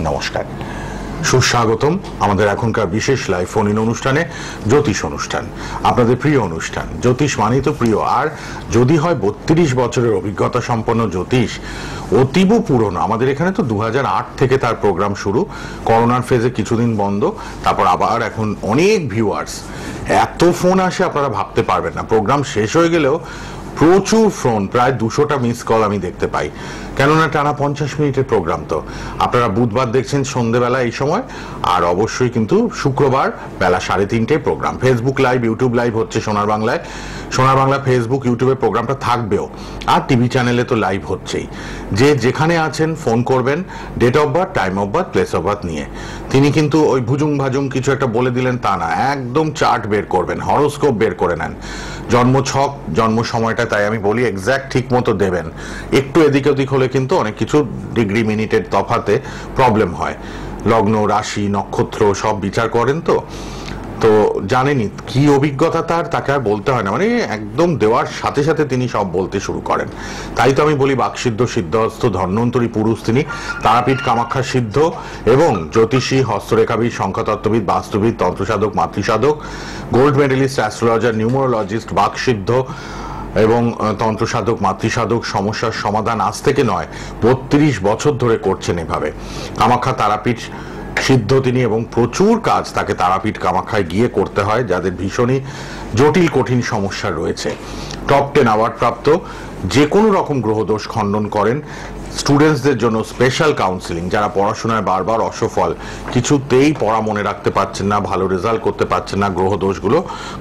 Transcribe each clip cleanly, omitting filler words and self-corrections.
নমস্কার, সুস্বাগতম আমাদের এখনকার বিশেষ লাইভ ফোন ইন অনুষ্ঠানে, জ্যোতিষ অনুষ্ঠান, আপনাদের প্রিয় অনুষ্ঠান। জ্যোতিষ মানেই তো প্রিয়, আর যদি হয় 32 বছরের অভিজ্ঞতা সম্পন্ন জ্যোতিষ, অতীব পুরনো। আমাদের এখানে তো 2008 থেকে তার প্রোগ্রাম শুরু, করোনার ফেজে কিছুদিন বন্ধ, তারপর আবার এখন অনেক ভিউয়ার্স, এত ফোন আসে আপনারা ভাবতে পারবেন না। প্রোগ্রাম শেষ হয়ে গেলেও প্রচুর ফোন, প্রায় 200টা মিস কল আমি দেখতে পাই, কেননা টানা 50 মিনিটের প্রোগ্রাম। তো আপনারা বুধবার দেখছেন সন্ধ্যেবেলা এই সময়, আর অবশ্যই কিন্তু শুক্রবার বেলা 3:30টায় program. Facebook live, YouTube live হচ্ছে সোনার বাংলায়, সোনার বাংলা ফেসবুক ইউটিউবে প্রোগ্রামটা থাকবেও, আর টিভি চ্যানেলে তো লাইভ হচ্ছেই। যে যেখানে আছেন ফোন করবেন, date of birth, time of birth, place of birth নিয়ে। তিনি কিন্তু ওই ভুজুং ভাজুং কিছু একটা বলে দিলেন তা না, একদম চার্ট বের করবেন, হরোস্কোপ বের করে নেন, জন্ম ছক, জন্ম সময়টা, তাই আমি বলি এক্স্যাক্ট ঠিক মতো দেবেন। একটু এদিক ওদিক হলে কিন্তু অনেক কিছু ডিগ্রি মিনিটের তফাতে প্রবলেম হয়। লগ্ন, রাশি, নক্ষত্র সব বিচার করেন তো জানেনই কি অভিজ্ঞতা তার, তাকে আর বলতে হয় না, মানে একদম দেওয়ার সাথে সাথে তিনি সব বলতে শুরু করেন। তাই তো আমি বলি বাকসিদ্ধ, সিদ্ধহস্ত, ধন্বন্তরী পুরুষ তিনি, তারাপীঠ কামাখ্যা সিদ্ধ এবং জ্যোতিষী, হস্তরেখাবিদ, সংখ্যাতত্ত্ববিদ, বাস্তুবিদ, তন্ত্রসাধক, মাতৃসাধক, গোল্ড মেডেলিস্ট, অ্যাস্ট্রোলজার, নিউমোরোলজিস্ট, বাকসিদ্ধ এবং তন্ত্রসাধক, মাতৃসাধক, সমস্যার সমাধান আজ থেকে নয় 32 বছর ধরে করছেন এভাবে। কামাখ্যা তারাপীঠ সিদ্ধ তিনি, এবং প্রচুর কাজ তাকে তারাপীঠ কামাখ্যায় গিয়ে করতে হয় যাদের ভীষণই জটিল কঠিন সমস্যা রয়েছে। টপ 10 অ্যাওয়ার্ড প্রাপ্ত, যে কোনো রকম গ্রহদোষ খণ্ডন করেন। স্টুডেন্টসদের জন্য স্পেশাল কাউন্সিলিং, যারা পড়াশোনায় বারবার অসফল, কিছুতেই পড়া মনে রাখতে পারছেন না, ভালো রেজাল্ট করতে পারছেন না, গ্রহদোষগুলো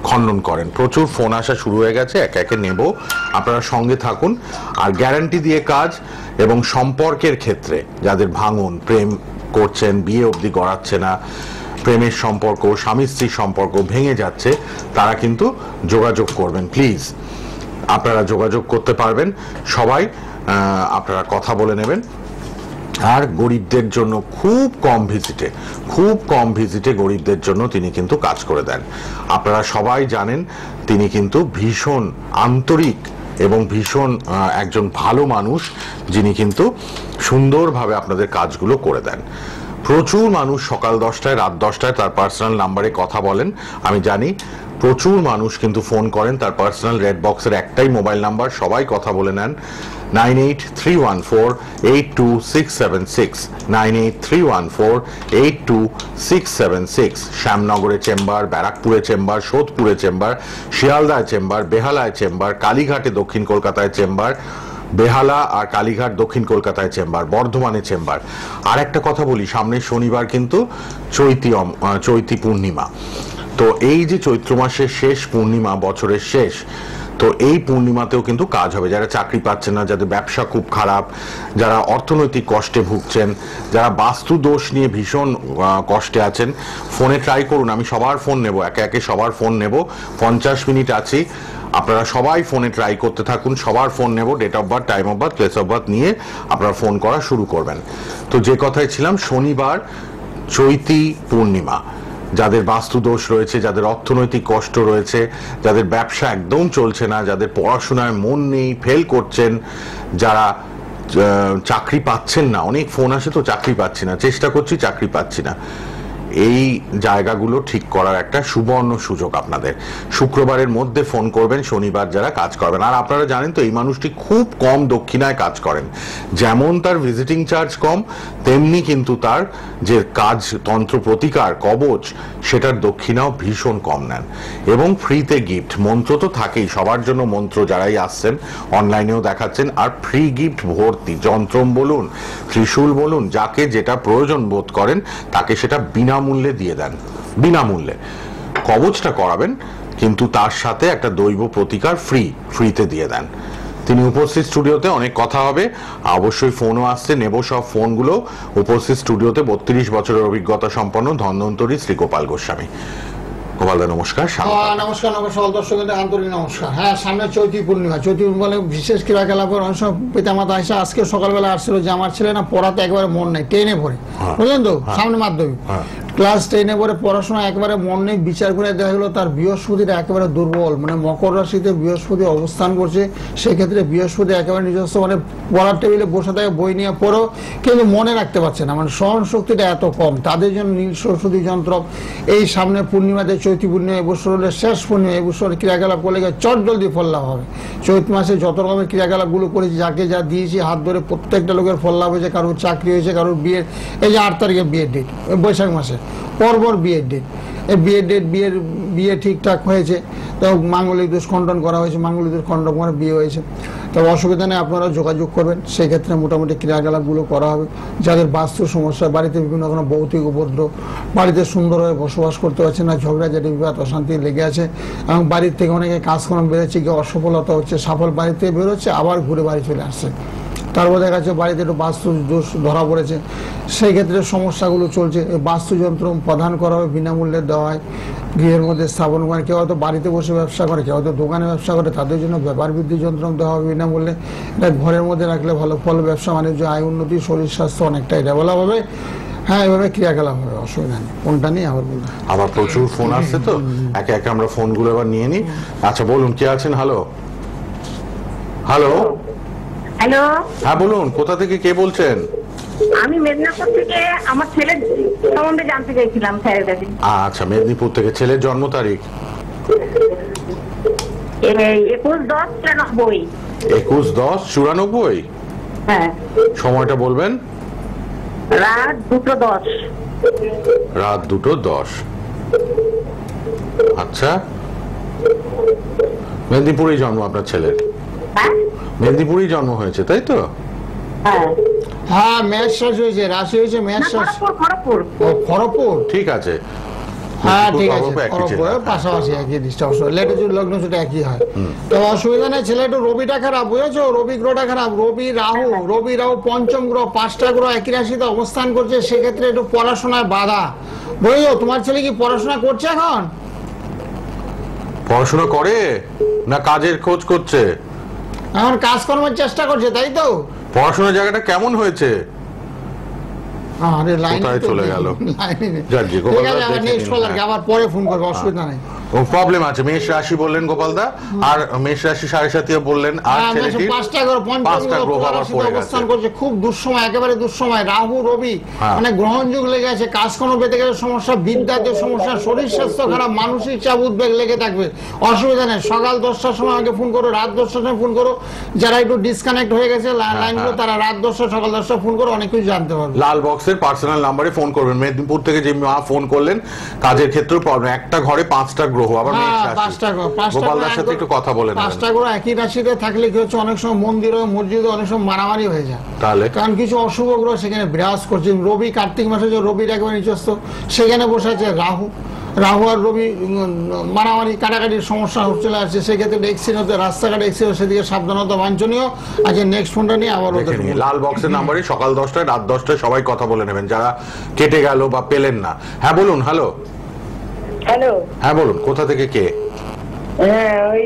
খণ্ডন করেন। প্রচুর ফোন আসা শুরু হয়ে গেছে, একে একে নেব, আপনারা সঙ্গে থাকুন। আর গ্যারান্টি দিয়ে কাজ, এবং সম্পর্কের ক্ষেত্রে যাদের ভাঙন, প্রেম করছেন, বিয়ে অবধি গড়াচ্ছে না, প্রেমের সম্পর্ক, স্বামী স্ত্রীর সম্পর্ক ভেঙে যাচ্ছে, তারা কিন্তু যোগাযোগ করবেন প্লিজ। আপনারা যোগাযোগ করতে পারবেন সবাই, আপনারা কথা বলে নেবেন। আর গরিবদের জন্য খুব কম ভিজিটে গরিবদের জন্য তিনি কিন্তু কাজ করে দেন। আপনারা সবাই জানেন তিনি কিন্তু ভীষণ আন্তরিক এবং ভীষণ একজন ভালো মানুষ, যিনি কিন্তু সুন্দরভাবে আপনাদের কাজগুলো করে দেন। প্রচুর মানুষ সকাল 10টায়, রাত 10টায় তার পার্সোনাল নাম্বারে কথা বলেন, আমি জানি। প্রচুর মানুষ কিন্তু ফোন করেন, তার পার্সোনাল রেড বক্সের একটাই মোবাইল নাম্বার, সবাই কথা বলে নেন। 9831482676, 9831482676। শ্যামনগরে চেম্বার, ব্যারাকপুরে চেম্বার, সোদপুরে চেম্বার, শিয়ালদায় চেম্বার, বেহালায় চেম্বার, কালীঘাটে দক্ষিণ কলকাতায় চেম্বার, বেহালা আর কালীঘাট দক্ষিণ কলকাতায় চেম্বার, বর্ধমানে চেম্বার। আর একটা কথা বলি, সামনে শনিবার কিন্তু চৈতি পূর্ণিমা। তো এই যে চৈত্র মাসের শেষ পূর্ণিমা, বছরের শেষ, তো এই পূর্ণিমাতেও কিন্তু কাজ হবে। যারা চাকরি পাচ্ছেন না, যাদের ব্যবসা খুব খারাপ, যারা অর্থনৈতিক কষ্টে ভুগছেন, যারা বাস্তু দোষ নিয়ে ভীষণ কষ্টে আছেন, ফোনে ট্রাই করুন। আমি সবার ফোন নেব, একে একে সবার ফোন নেব, 50 মিনিট আছি, আপনারা সবাই ফোনে ট্রাই করতে থাকুন, সবার ফোন নেব, date of birth, time of birth, place of birth নিয়ে আপনারা ফোন করা শুরু করবেন। তো যে কথায় ছিলাম, শনিবার চৈতি পূর্ণিমা, যাদের বাস্তু দোষ রয়েছে, যাদের অর্থনৈতিক কষ্ট রয়েছে, যাদের ব্যবসা একদম চলছে না, যাদের পড়াশোনায় মন নেই, ফেল করছেন, যারা চাকরি পাচ্ছেন না, অনেক ফোন আসে তো চাকরি পাচ্ছি না, চেষ্টা করছি চাকরি পাচ্ছি না, এই জায়গাগুলো ঠিক করার একটা সুবর্ণ সুযোগ আপনাদের। শুক্রবারের মধ্যে ফোন করবেন, শনিবার যারা কাজ করবেন। আর আপনারা জানেন তো এই মানুষটি খুব কম দক্ষিণায় কাজ করেন, যেমন তার ভিজিটিং চার্জ কম, তেমনি কিন্তু তার যে কাজ, তন্ত্র প্রতিকার, কবচ, সেটার দক্ষিণাও ভীষণ কম নেন। এবং ফ্রিতে গিফট, মন্ত্র তো থাকেই সবার জন্য, মন্ত্র যারাই আসছেন অনলাইনেও দেখাচ্ছেন, আর ফ্রি গিফট ভর্তি, যন্ত্রম বলুন, ত্রিশূল বলুন, যাকে যেটা প্রয়োজন বোধ করেন তাকে সেটা বিনামূল্যে দিয়ে দেন, বিনামূল্যে। কবচটা করাবেন, কিন্তু তার সাথে একটা দৈব প্রতিকার ফ্রিতে দিয়ে দেন। তিনি উপস্থিত স্টুডিওতে, অনেক কথা হবে, অবশ্যই ফোনও আসছে, নেব সব ফোনগুলো। উপস্থিত স্টুডিওতে 32 বছরের অভিজ্ঞতা সম্পন্ন ধন্বন্তরী শ্রী গোপাল গোস্বামী। গোপালদা নমস্কার। নমস্কার সকল দর্শকদের আন্তরিক নমস্কার। হ্যাঁ, সামনে চৈতি পূর্ণিমা, চৈতি পূর্ণিমা বিশেষ ক্রীড়াকলাপের অংশ পিতামাতা আসে। আজকে সকালবেলা আসছিল যে আমার ছেলে না পড়াতে একেবারে মন নেই, টেনে পড়ে, বুঝলেন তো, সামনে মাধ্যমিক, ক্লাস 10-এ পরে পড়াশোনা একেবারে মন নেই, বিচার করে দেখা গেলো তার বৃহস্পতিটা একেবারে দুর্বল, মানে মকর রাশিতে বৃহস্পতি অবস্থান করছে। সেক্ষেত্রে বৃহস্পতি একেবারে নিজস্ব মানে পড়ার টেবিলে বসে থাকে, বই নিয়ে পড়ো, কিন্তু মনে রাখতে পারছে না, মানে স্মরণ শক্তিটা এত কম। তাদের জন্য নীল সরস্বতী যন্ত্র, এই সামনে পূর্ণিমাতে চৈতি পূর্ণিমা, এবছর হলে শেষ পূর্ণিমা, এবছর ক্রিয়াকলাপ করলে চট জলদি ফল লাভ হবে। চৈত মাসে যত রকমের ক্রিয়াকলাপগুলো করেছি, যাকে যা দিয়েছি হাত ধরে, প্রত্যেকটা লোকের ফল লাভ হয়েছে। কারোর চাকরি হয়েছে, কারোর বিয়ের, এই যে 8 তারিখে বিয়ের ডেট, বৈশাখ মাসে পরপর বিয়ের ডেট, এই বিয়ের ডেট, বিয়ে ঠিকঠাক হয়েছে, তো মাঙ্গলিক দোষ খণ্ডন করা হয়েছে, মাঙ্গলিক দোষ খণ্ডন করে বিয়ে হয়েছে। তবে অসুবিধা নেই, আপনারা যোগাযোগ করবেন, সেই ক্ষেত্রে মোটামুটি ক্রিয়াকলাপগুলো করা হবে। যাদের বাস্তু সমস্যা, বাড়িতে বিভিন্ন রকম ভৌতিক উপদ্রব, বাড়িতে সুন্দরভাবে বসবাস করতে পারছে না, ঝগড়াঝাটি, বিবাদ, অশান্তি লেগে আছে, এবং বাড়ির থেকে অনেকে কাজকর্ম বেরোচ্ছে, গিয়ে অসফলতা হচ্ছে, সফল বাড়ি থেকে বেরোচ্ছে, আবার ঘুরে বাড়ি চলে আসছে। তারপর দেখা যাচ্ছে বাড়িতে একটু বাস্তু দোষ ধরা পড়েছে, সেই ক্ষেত্রে সমস্যাগুলো চলছে। বাস্তুযন্ত্র প্রদান করা হয়, বিনামূল্যে দেওয়া হয়, গৃহের মধ্যে স্থাপন করে। কেউ হয়তো বাড়িতে বসে ব্যবসা করে, কেউ হয়তো দোকানে ব্যবসা করে, তাদের জন্য ব্যাপার বৃদ্ধি যন্ত্র দেওয়া হবে বিনামূল্যে। এটা ঘরের মধ্যে রাখলে ভালো ফল, ব্যবসা বাণিজ্য, আয় উন্নতি, শরীর স্বাস্থ্য অনেকটাই ডেভেলপ হবে। হ্যাঁ, এভাবে ক্রিয়াকলাপ হবে, অসুবিধা নেই। কোনটা নিয়ে আবার বলুন। আবার প্রচুর ফোন আসছে, তো একে একে আমরা ফোনগুলো এবার নিয়ে নিই। আচ্ছা বলুন, কে আছেন? হ্যালো হ্যালো হ্যালো, হ্যাঁ বলুন, কোথা থেকে কে বলছেন? আমি মেদিনীপুর থেকে আমার ছেলের সম্বন্ধে জানতে চাইছিলাম স্যারের কাছে। আচ্ছা, মেদিনীপুর থেকে। ছেলের জন্ম তারিখ? 21/10/94। 21/10/94। হ্যাঁ। সময়টা বলবেন? রাত 2:10। রাত 2:10। আচ্ছা, মেদিনীপুরেই জন্ম আপনার ছেলের? হ্যাঁ মেদিনীপুরেই জন্ম হয়েছে, তাই তো? হ্যাঁ হ্যাঁ, মেষ রাশি হয়েছে, রাশি হয়েছে মেষ রাশি। খড়গপুর। ও, খড়গপুর। ঠিক আছে, হ্যাঁ ঠিক আছে, খড়গপুর একই জেলা। পাশাপাশি একই ডিস্ট্রিক্ট, লেটিটিউড লগ্ন সেটা একই হয়। তো অসুবিধা নেই। ছেলে একটু রবিটা খারাপ, বুঝেছো? রবি গ্রহটা খারাপ, রবি রাহু পঞ্চম গ্রহ, 5টা গ্রহ একই রাশিতে অবস্থান করছে, সেক্ষেত্রে একটু পড়াশোনায় বাধা। বুঝেছো? তোমার ছেলে কি পড়াশোনা করছে এখন? পড়াশোনা করে না কাজের খোঁজ করছে? এখন কাজকর্মের চেষ্টা করছে, তাই তো? পড়াশোনার জায়গাটা কেমন হয়েছে? আরে লাইন কোথায় চলে গেল? যাক জি, ঠিক গোপালদা আছে, আবার দেখে নেক্সট নিন, কলার হ্যাঁ। আবার পরে ফোন করবে, অসুবিধা নেই। প্রবলেম আছে। মেষ রাশি বললেন গোপালদা, আর মেষ রাশি 7.5 বললেন, আর ছেলেটি 5টা গ্রহ, পঞ্চম গ্রহ রাশিতে অবস্থান করছে, খুব দুঃসময়, একেবারে দুঃসময়। রাহু রবি মানে গ্রহণ যুগ লেগে আছে, কাজকর্ম পেতে গেলে সমস্যা, বিদ্যাতে সমস্যা, শরীর স্বাস্থ্য খারাপ, মানসিক চাপ, উদ্বেগ লেগে থাকবে, অসুবিধা নেই। সকাল 10টার সময় আমাকে ফোন করো, রাত 10টার সময় ফোন করো। যারা একটু ডিসকানেক্ট হয়ে গেছে লাইনগুলো, তারা রাত 10টা সকাল 10টা ফোন করো, অনেক কিছু জানতে পারবে। লাল বক্সের পার্সোনাল নাম্বারে ফোন করবেন। মেদিনীপুর থেকে যে মা ফোন করলেন, কাজের ক্ষেত্রেও প্রবলেম, একটা ঘরে 5টা গ্রহ, আবার মেষ রাশি। গোপালদার সাথে একটু কথা বলে নেবেন। 5টা গ্রহ একই রাশিতে থাকলে কি হচ্ছে, অনেক সময় মন্দিরে মসজিদে অনেক সময় মারামারি হয়ে যায়, তাহলে কারণ কিছু অশুভ গ্রহ সেখানে বিরাজ করছে। রবি কার্তিক মাসে যে রবির একবার নিজস্ব, সেখানে বসে আছে রাহু আর রবি, মারামারি কাটাকাটির সমস্যা চলে আসছে। সেক্ষেত্রে এক্সিডেন্ট হতে, রাস্তাঘাটে এক্সিডেন্ট, সেদিকে সাবধানতা বাঞ্ছনীয়। আজকে নেক্সট ফোনটা নিয়ে আবার লাল বক্সের নাম্বারে সকাল 10টায় রাত 10টায় সবাই কথা বলে নেবেন, যারা কেটে গেল বা পেলেন না। হ্যাঁ বলুন। হ্যালো হ্যালো, হ্যাঁ বলুন, কোথা থেকে কে? হ্যাঁ ওই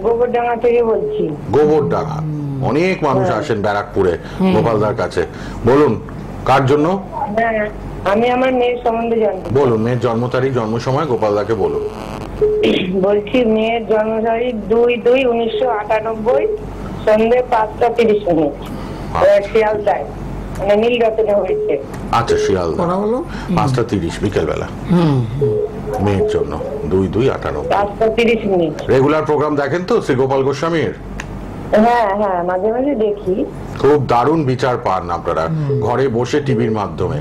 গোবরডাঙ্গা থেকে বলছি। গোবরডাঙ্গা। অনেক মানুষ আসেন ব্যারাকপুরে গোপালদার কাছে। বলুন, কার জন্য? হ্যাঁ, আমি আমার মেয়ের সম্বন্ধে জানতে বলুন, মেয়ের জন্ম তারিখ, জন্ম সময় গোপালদাকে বলুন। বলছি। মেয়ের জন্ম তারিখ 2/2/1998, সন্ধ্যে 5:30। শিয়ালদায়, মানে নীলরতনে হয়েছে। আচ্ছা, শিয়ালদা। 5:30 বিকেল বেলা মেয়ের জন্য, 2/2/98। 5:30। রেগুলার প্রোগ্রাম দেখেন তো শ্রী গোপাল গোস্বামীর? হ্যাঁ হ্যাঁ, মাঝে মাঝে দেখি। খুব দারুণ বিচার পান আপনারা ঘরে বসে টিভির মাধ্যমে।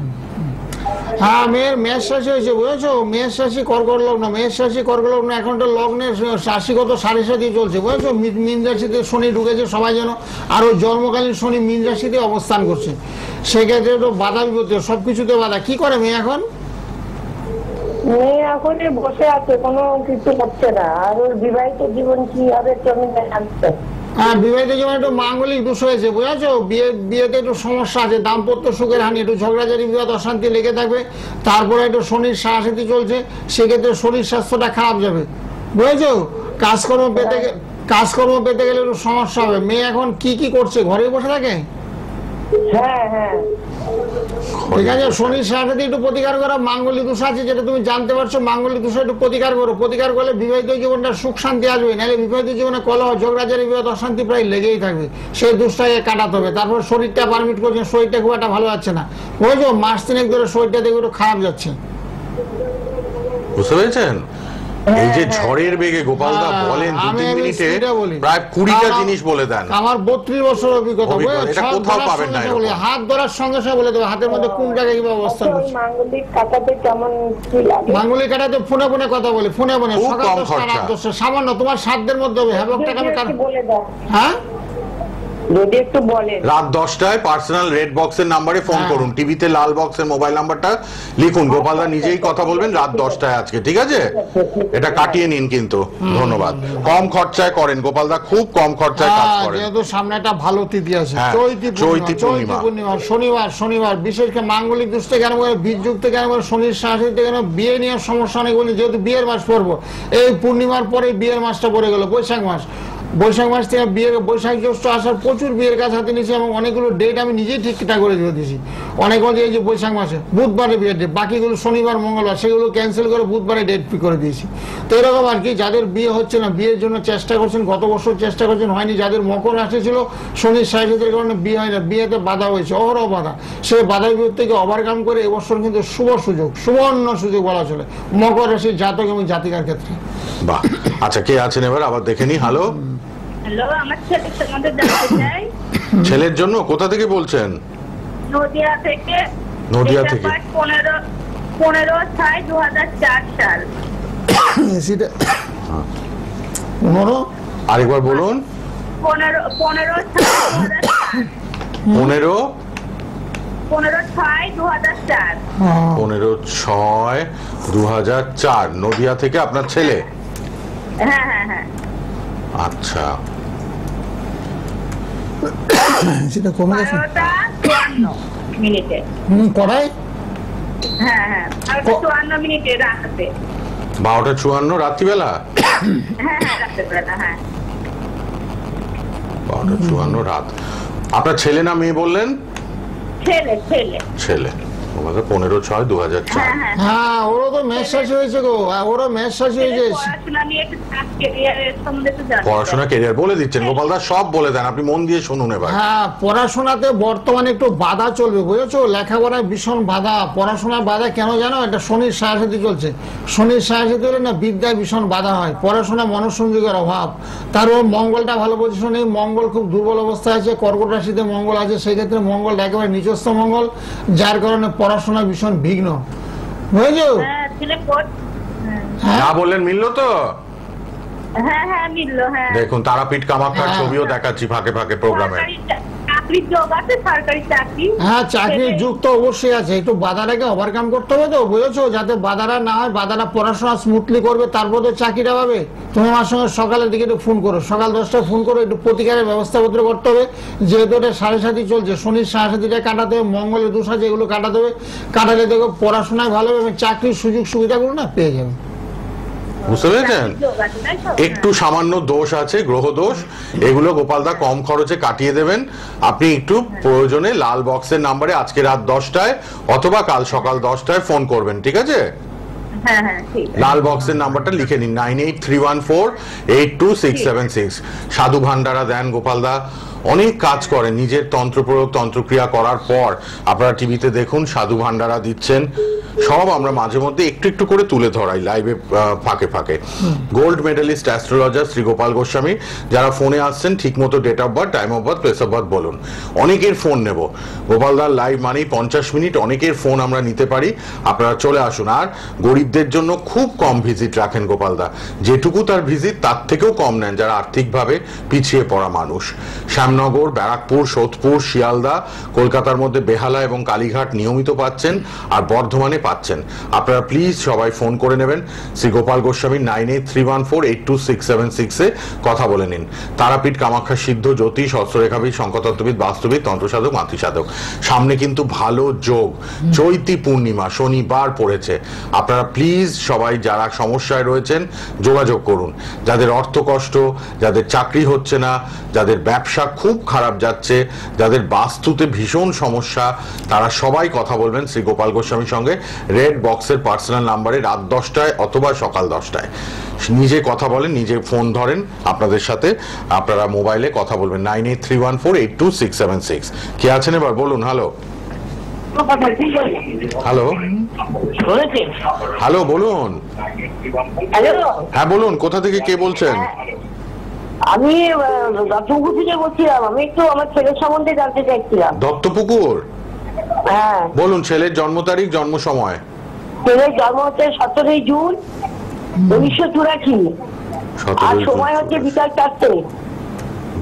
হ্যাঁ, মেয়ের মেষ রাশি হয়েছে, বুঝেছো? মেষ রাশি কর্কট লগ্ন, মেষ রাশি কর্কট লগ্ন, এখন তো লগ্নের রাশিগত 7.5 চলছে, বুঝেছো? মীন রাশিতে শনি ঢুকেছে, সবাই যেন, আর ওই জন্মকালীন শনি মীন রাশিতে অবস্থান করছে, সেক্ষেত্রে তো বাধা বিপত্তি, সবকিছুতে বাধা। কি করে মেয়ে এখন? মেয়ে এখন বসে আছে, কোনো কিছু করছে না। আর ওর বিবাহিত জীবন কি হবে একটু আমি জানতে। হ্যাঁ, বিবাহিত জীবনে একটু মাঙ্গলিক দোষ হয়েছে, বুঝেছো? বিয়েতে একটু সমস্যা আছে, দাম্পত্য সুখের হানি, একটু ঝগড়াঝাড়ি, বিবাদ, অশান্তি লেগে থাকবে। তারপরে একটু শনির সাহায্যতি চলছে, সেক্ষেত্রে শরীর স্বাস্থ্যটা খারাপ যাবে, বুঝেছো? কাজকর্ম পেতে গেলে একটু সমস্যা হবে। মেয়ে এখন কি করছে? ঘরে বসে থাকে? হ্যাঁ হ্যাঁ ঠিক আছে, শনির সাথে একটু প্রতিকার করা, মাঙ্গলিক দোষ আছে যেটা তুমি জানতে পারছো, মাঙ্গলিক দোষ একটু প্রতিকার করো। প্রতিকার করলে বিবাহিত জীবনটা সুখ শান্তি আসবে, নাহলে বিবাহিত জীবনে কলহ ঝগড়াঝাড়ি বিবাদ অশান্তি প্রায় লেগেই থাকবে। সেই দোষটাকে কাটাতে হবে। তারপর শরীরটা পারমিট করছে, শরীরটা খুব একটা ভালো যাচ্ছে না, বুঝছো, মাস তিনেক ধরে শরীরটা দেখে একটু খারাপ যাচ্ছে। বুঝতে পেরেছেন? এই যে ঝড়ের বেগে গোপালদা বলেন 2-3 মিনিটে প্রায় 20টা জিনিস বলে দেন। আমার 32 বছর অভিজ্ঞতা, এটা কোথাও পাবেন না এরকম। হাত ধরার সঙ্গে সঙ্গে বলে দেবো হাতের মধ্যে কোন জায়গায় কিভাবে অবস্থান ওই করছে। মাঙ্গলিক কাটাতে কেমন কি লাগে? মাঙ্গলিক কাটাতে ফোনে ফোনে কথা বলে, ফোনে ফোনে খুব সকাল কম 10টা খরচা। রাত 10টা, সামান্য তোমার সাধ্যের মধ্যে হবে। হ্যাঁ যদি একটু বলে দাও, হ্যাঁ যদি একটু বলেন। রাত 10টায় পার্সোনাল রেড বক্সের নাম্বারে ফোন করুন, টিভিতে লাল বক্সের মোবাইল নাম্বারটা লিখুন, গোপালদা নিজেই কথা বলবেন রাত 10টায় আজকে, ঠিক আছে? এটা কাটিয়ে নিন কিন্তু। ধন্যবাদ। কম খরচায় করেন গোপালদা, খুব কম খরচায় কাজ করেন। যেহেতু সামনে একটা ভালো তিথি আছে, হ্যাঁ, চৈতি চৈতি পূর্ণিমা, শনিবার বিশেষ করে মাঙ্গলিক দোষ থেকে আরম্ভ করে বীজযুক্ত থেকে আরম্ভ করে শনির সাথে থেকে বিয়ে নিয়ে সমস্যা অনেক বলি, যেহেতু বিয়ের মাস পড়বো, এই পূর্ণিমার পরে বিয়ের মাসটা পড়ে গেল, বৈশাখ মাস। বৈশাখ মাস থেকে বিয়ের, বৈশাখ জ্যৈষ্ঠ আসার প্রচুর বিয়ের কাজ হাতে নিয়েছি এবং অনেকগুলো ডেট আমি নিজেই ঠিকঠাক করে দিয়ে দিয়েছি। অনেক এই যে বৈশাখ মাসে বুধবারে বিয়ের ডেট, বাকিগুলো শনিবার মঙ্গলবার, সেগুলো ক্যান্সেল করে বুধবারে ডেট ফিক্স করে দিয়েছি। তো এরকম আর কি, যাদের বিয়ে হচ্ছে না, বিয়ের জন্য চেষ্টা করছেন, গত বছর চেষ্টা করছেন হয়নি, যাদের মকর রাশি ছিল শনির সাহায্যের কারণে বিয়ে হয় না, বিয়েতে বাধা হয়েছে, অহরহ বাধা, সেই বাধার বিরুদ্ধে থেকে ওভারকাম করে এবছর কিন্তু শুভ সুযোগ, সুবর্ণ সুযোগ বলা চলে মকর রাশির জাতক এবং জাতিকার ক্ষেত্রে। বাহ, আচ্ছা কে আছেন এবার আবার দেখে নি। হ্যালো, হ্যালো, আমার ছেলের সম্বন্ধে জানতে চাই। ছেলের জন্য কোথা থেকে বলছেন? নদিয়া থেকে। নদিয়া থেকে। 15/6/2004 সাল। সেটা 15 আরেকবার বলুন। 15/6/2004। 15/6/2004। 15/6/2004 নদিয়া থেকে আপনার ছেলে? হ্যাঁ হ্যাঁ হ্যাঁ। আচ্ছা, সেটা কমে গেছে 12:54 করাই। হ্যাঁ হ্যাঁ, 12:54 রাতে। 12:54 রাত্রিবেলা? হ্যাঁ হ্যাঁ, রাত্রেবেলা। হ্যাঁ, 12:54 রাত। আপনার ছেলে না মেয়ে বললেন? ছেলে ছেলে। ছেলে। 15/6/2004। হ্যাঁ হ্যাঁ। হ্যাঁ, ওরও তো মেষ রাশি হয়েছে গো, ওরও মেষ রাশি হয়েছে। পড়াশোনা নিয়ে একটু ক্যারিয়ারের সম্বন্ধে একটু জানতে চাই। পড়াশোনা কেরিয়ার বলে দিচ্ছেন গোপালদা, সব বলে দেন, আপনি মন দিয়ে শুনুন এবার। হ্যাঁ, পড়াশোনাতে বর্তমানে একটু বাধা চলবে, বুঝেছো, লেখাপড়ায় ভীষণ বাধা, পড়াশোনার বাধা কেন জানো, এটা শনির সাহায্যে চলছে। শনির সাহায্যে হলে না বিদ্যায় ভীষণ বাধা হয়, পড়াশোনা মনোসংযোগের অভাব। তারপর মঙ্গলটা ভালো পজিশনে, মঙ্গল খুব দুর্বল অবস্থায় আছে, কর্কট রাশিতে মঙ্গল আছে, সেক্ষেত্রে মঙ্গল একেবারে নিজস্ব মঙ্গল, যার কারণে পড়াশোনা ভীষণ বিঘ্ন, বুঝেছো? হ্যাঁ, ছেলে পড়। না বললেন মিললো তো? হ্যাঁ হ্যাঁ, মিললো। হ্যাঁ, দেখুন তারাপীঠ কামাখ্যার হ্যাঁ। ছবিও দেখাচ্ছি ফাঁকে ফাঁকে প্রোগ্রামে। সরকারি চাকরির যোগ আছে, সরকারি চাকরি। হ্যাঁ, চাকরির যুগ তো অবশ্যই আছে, একটু বাধাটাকে ওভারকাম করতে হবে তো, বুঝেছো, যাতে বাধাটা না হয়, বাধাটা পড়াশোনা স্মুথলি করবে, তারপর তো চাকরিটা পাবে। তুমি আমার সঙ্গে সকালের দিকে একটু ফোন করো, সকাল 10টায় ফোন করো, একটু প্রতিকারের ব্যবস্থাপত্র করতে হবে, যেহেতু এটা 7.5 চলছে, শনির 7.5টা কাটাতে হবে, মঙ্গলের দোষ আছে, এগুলো কাটাতে হবে, কাটালে দেখো পড়াশোনায় ভালো হবে এবং চাকরির সুযোগ সুবিধাগুলো না পেয়ে যাবে। বুঝতে পেরেছেন? যোগ আছে, তাই তো? একটু সামান্য দোষ আছে, গ্রহ দোষ, এগুলো গোপালদা কম খরচে কাটিয়ে দেবেন। আপনি একটু প্রয়োজনে লাল বক্সের নাম্বারে আজকে রাত 10টায় অথবা কাল সকাল 10টায় ফোন করবেন, ঠিক আছে? হ্যাঁ হ্যাঁ, ঠিক আছে। লাল বক্সের নাম্বারটা লিখে নিন 9831482676। সাধু ভান্ডারা দেন গোপালদা, অনেক কাজ করেন, নিজের তন্ত্র প্রয়োগ তন্ত্রক্রিয়া করার পর আপনারা টিভিতে দেখুন সাধু ভান্ডারা দিচ্ছেন, সব আমরা মাঝে মধ্যে একটু একটু করে তুলে ধরাই লাইভে ফাঁকে ফাঁকে। Gold medalist astrologer Shri Gopal Goswami, যারা ফোনে আসছেন ঠিক মতো date of birth, time of birth, place of birth বলুন। অনেকের ফোন নেব, গোপালদার লাইভ মানেই 50 মিনিট, অনেকের ফোন আমরা নিতে পারি, আপনারা চলে আসুন। আর গরিবদের জন্য খুব কম ভিজিট রাখেন গোপালদা, যেটুকু তার ভিজিট তার থেকেও কম নেন যারা আর্থিকভাবে পিছিয়ে পড়া মানুষ। শ্যামনগর, ব্যারাকপুর, সোদপুর, শিয়ালদা, কলকাতার মধ্যে বেহালা এবং কালীঘাট নিয়মিত পাচ্ছেন, আর বর্ধমানে পাচ্ছেন। আপনারা প্লিজ সবাই ফোন করে নেবেন শ্রী গোপাল গোস্বামী 9831482676 কথা বলে নিন। তারাপীঠ, কামাখ্যা, সিদ্ধ, জ্যোতিষ, হস্তরেখাবিদ, শঙ্করতত্ত্ববিদ, বাস্তুবিদ, তন্ত্রসাধক, মাতৃসাধক। সামনে কিন্তু ভালো যোগ, চৈতি পূর্ণিমা শনিবার পড়েছে। আপনারা প্লিজ সবাই যারা সমস্যায় রয়েছেন যোগাযোগ করুন। যাদের অর্থ কষ্ট, যাদের চাকরি হচ্ছে না, যাদের ব্যবসা খুব খারাপ যাচ্ছে, যাদের বাস্তুতে ভীষণ সমস্যা, তারা সবাই কথা বলবেন শ্রী গোপাল গোস্বামীর সঙ্গে রেড বক্সের পার্সোনাল নাম্বারে রাত 10টায় অথবা সকাল 10টায়। নিজে কথা বলেন, নিজে ফোন ধরেন, আপনাদের সাথে আপনারা মোবাইলে কথা বলবেন 9831482676। কে আছেন এবার বলুন? হ্যালো হ্যালো হ্যালো, বলুন। হ্যাঁ বলুন, কোথা থেকে কে বলছেন? আমি দত্তপুকুর থেকে বলছিলাম। আমি একটু আমার ছেলের সম্বন্ধে জানতে চাইছিলাম। দত্তপুকুর? হ্যাঁ বলুন, ছেলের জন্ম তারিখ, জন্ম সময়। ছেলের জন্ম হচ্ছে 17 জুন 1984, আর সময় হচ্ছে বিকাল 4টে।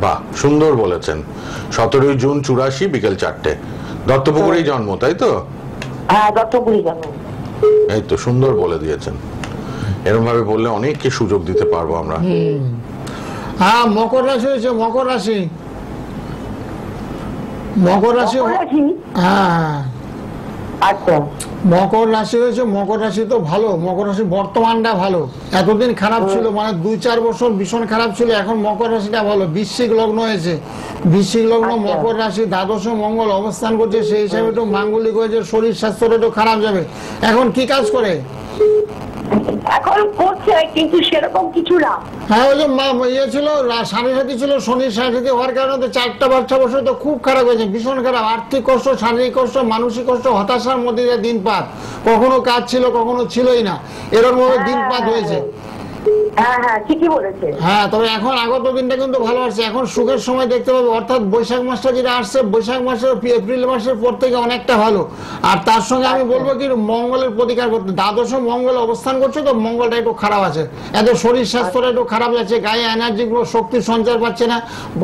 বাহ, সুন্দর বলেছেন। 17 জুন 84 বিকেল 4টে। দত্তপুকুরেই জন্ম, তাই তো? হ্যাঁ দত্তপুকুরই জন্ম। এই তো সুন্দর বলে দিয়েছেন। এরকম ভাবে বললে অনেককে সুযোগ দিতে পারবো আমরা। হ্যাঁ, মকর রাশি হয়েছে, মকর রাশি। মকর রাশি, হ্যাঁ আচ্ছা মকর রাশি হয়েছে। মকর রাশি তো ভালো, মকর রাশি বর্তমানটা ভালো। এতদিন খারাপ ছিল, মানে 2-4 বছর ভীষণ খারাপ ছিল। এখন মকর রাশিটা ভালো। বৃশ্চিক লগ্ন হয়েছে, বৃশ্চিক লগ্ন মকর রাশি, দ্বাদশে মঙ্গল অবস্থান করছে। সেই হিসাবে একটু মাঙ্গলিক হয়েছে, শরীর স্বাস্থ্যটা একটু খারাপ যাবে। এখন কি কাজ করে? এখন করছে কিন্তু সেরকম কিছু না। হ্যাঁ, ওই যে ইয়ে ছিল, সাড়ে সাথী ছিল, শনির সাড়ে সাথী হওয়ার কারণে তো 4টা বাচ্চা বছর তো খুব খারাপ হয়েছে, ভীষণ খারাপ। আর্থিক কষ্ট, শারীরিক কষ্ট, মানসিক কষ্ট, হতাশার মধ্যে দিয়ে দিনপাত। কখনো কাজ ছিল, কখনো ছিলই না, এরকম ভাবে দিনপাত হয়েছে। হ্যাঁ হ্যাঁ ঠিকই বলেছে। হ্যাঁ, তবে এখন আগত দিনটা কিন্তু ভালো আসছে। এখন সুখের সময় দেখতে পাবে, অর্থাৎ বৈশাখ মাসটা যেটা আসছে, বৈশাখ মাসের এপ্রিল মাসের পর থেকে অনেকটা ভালো। আর তার সঙ্গে আমি বলবো কি, মঙ্গলের প্রতিকার করতে। দ্বাদশ মঙ্গল অবস্থান করছে তো, মঙ্গলটা একটু খারাপ আছে। এত শরীর স্বাস্থ্যটা একটু খারাপ যাচ্ছে, গায়ে এনার্জি গুলো, শক্তির সঞ্চার পাচ্ছে না,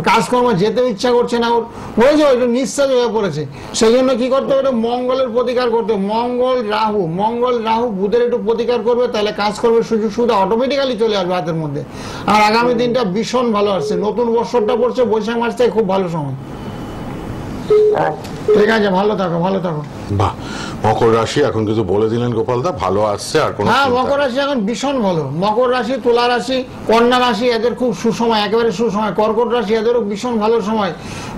কাজকর্ম যেতে ইচ্ছা করছে না ওর, বুঝেছো? একটু নিঃশ্বাস হয়ে পড়েছে। সেই জন্য কি করতে হবে? মঙ্গলের প্রতিকার করতে। মঙ্গল রাহু বুধের একটু প্রতিকার করবে, তাহলে কাজকর্মের সুযোগ সুবিধা অটোমেটিক্যালি চলে আসবে হাতের মধ্যে। আর আগামী দিনটা ভীষণ ভালো আসছে। নতুন বছরটা পড়ছে বৈশাখ মাস থেকে, খুব ভালো সময়। ঠিক আছে, ভালো থাকো, ভালো থাকো। বাহ, মকর রাশি এখন কিন্তু বলে দিলেন গোপালদা, ভালো আসছে। আর কোনো হ্যাঁ, মকর রাশি এখন ভীষণ ভালো। মকর রাশি, তুলা রাশি, কন্যা রাশি এদের খুব সুসময়, একেবারে সুসময়। কর্কট রাশি এদেরও ভীষণ ভালো সময়।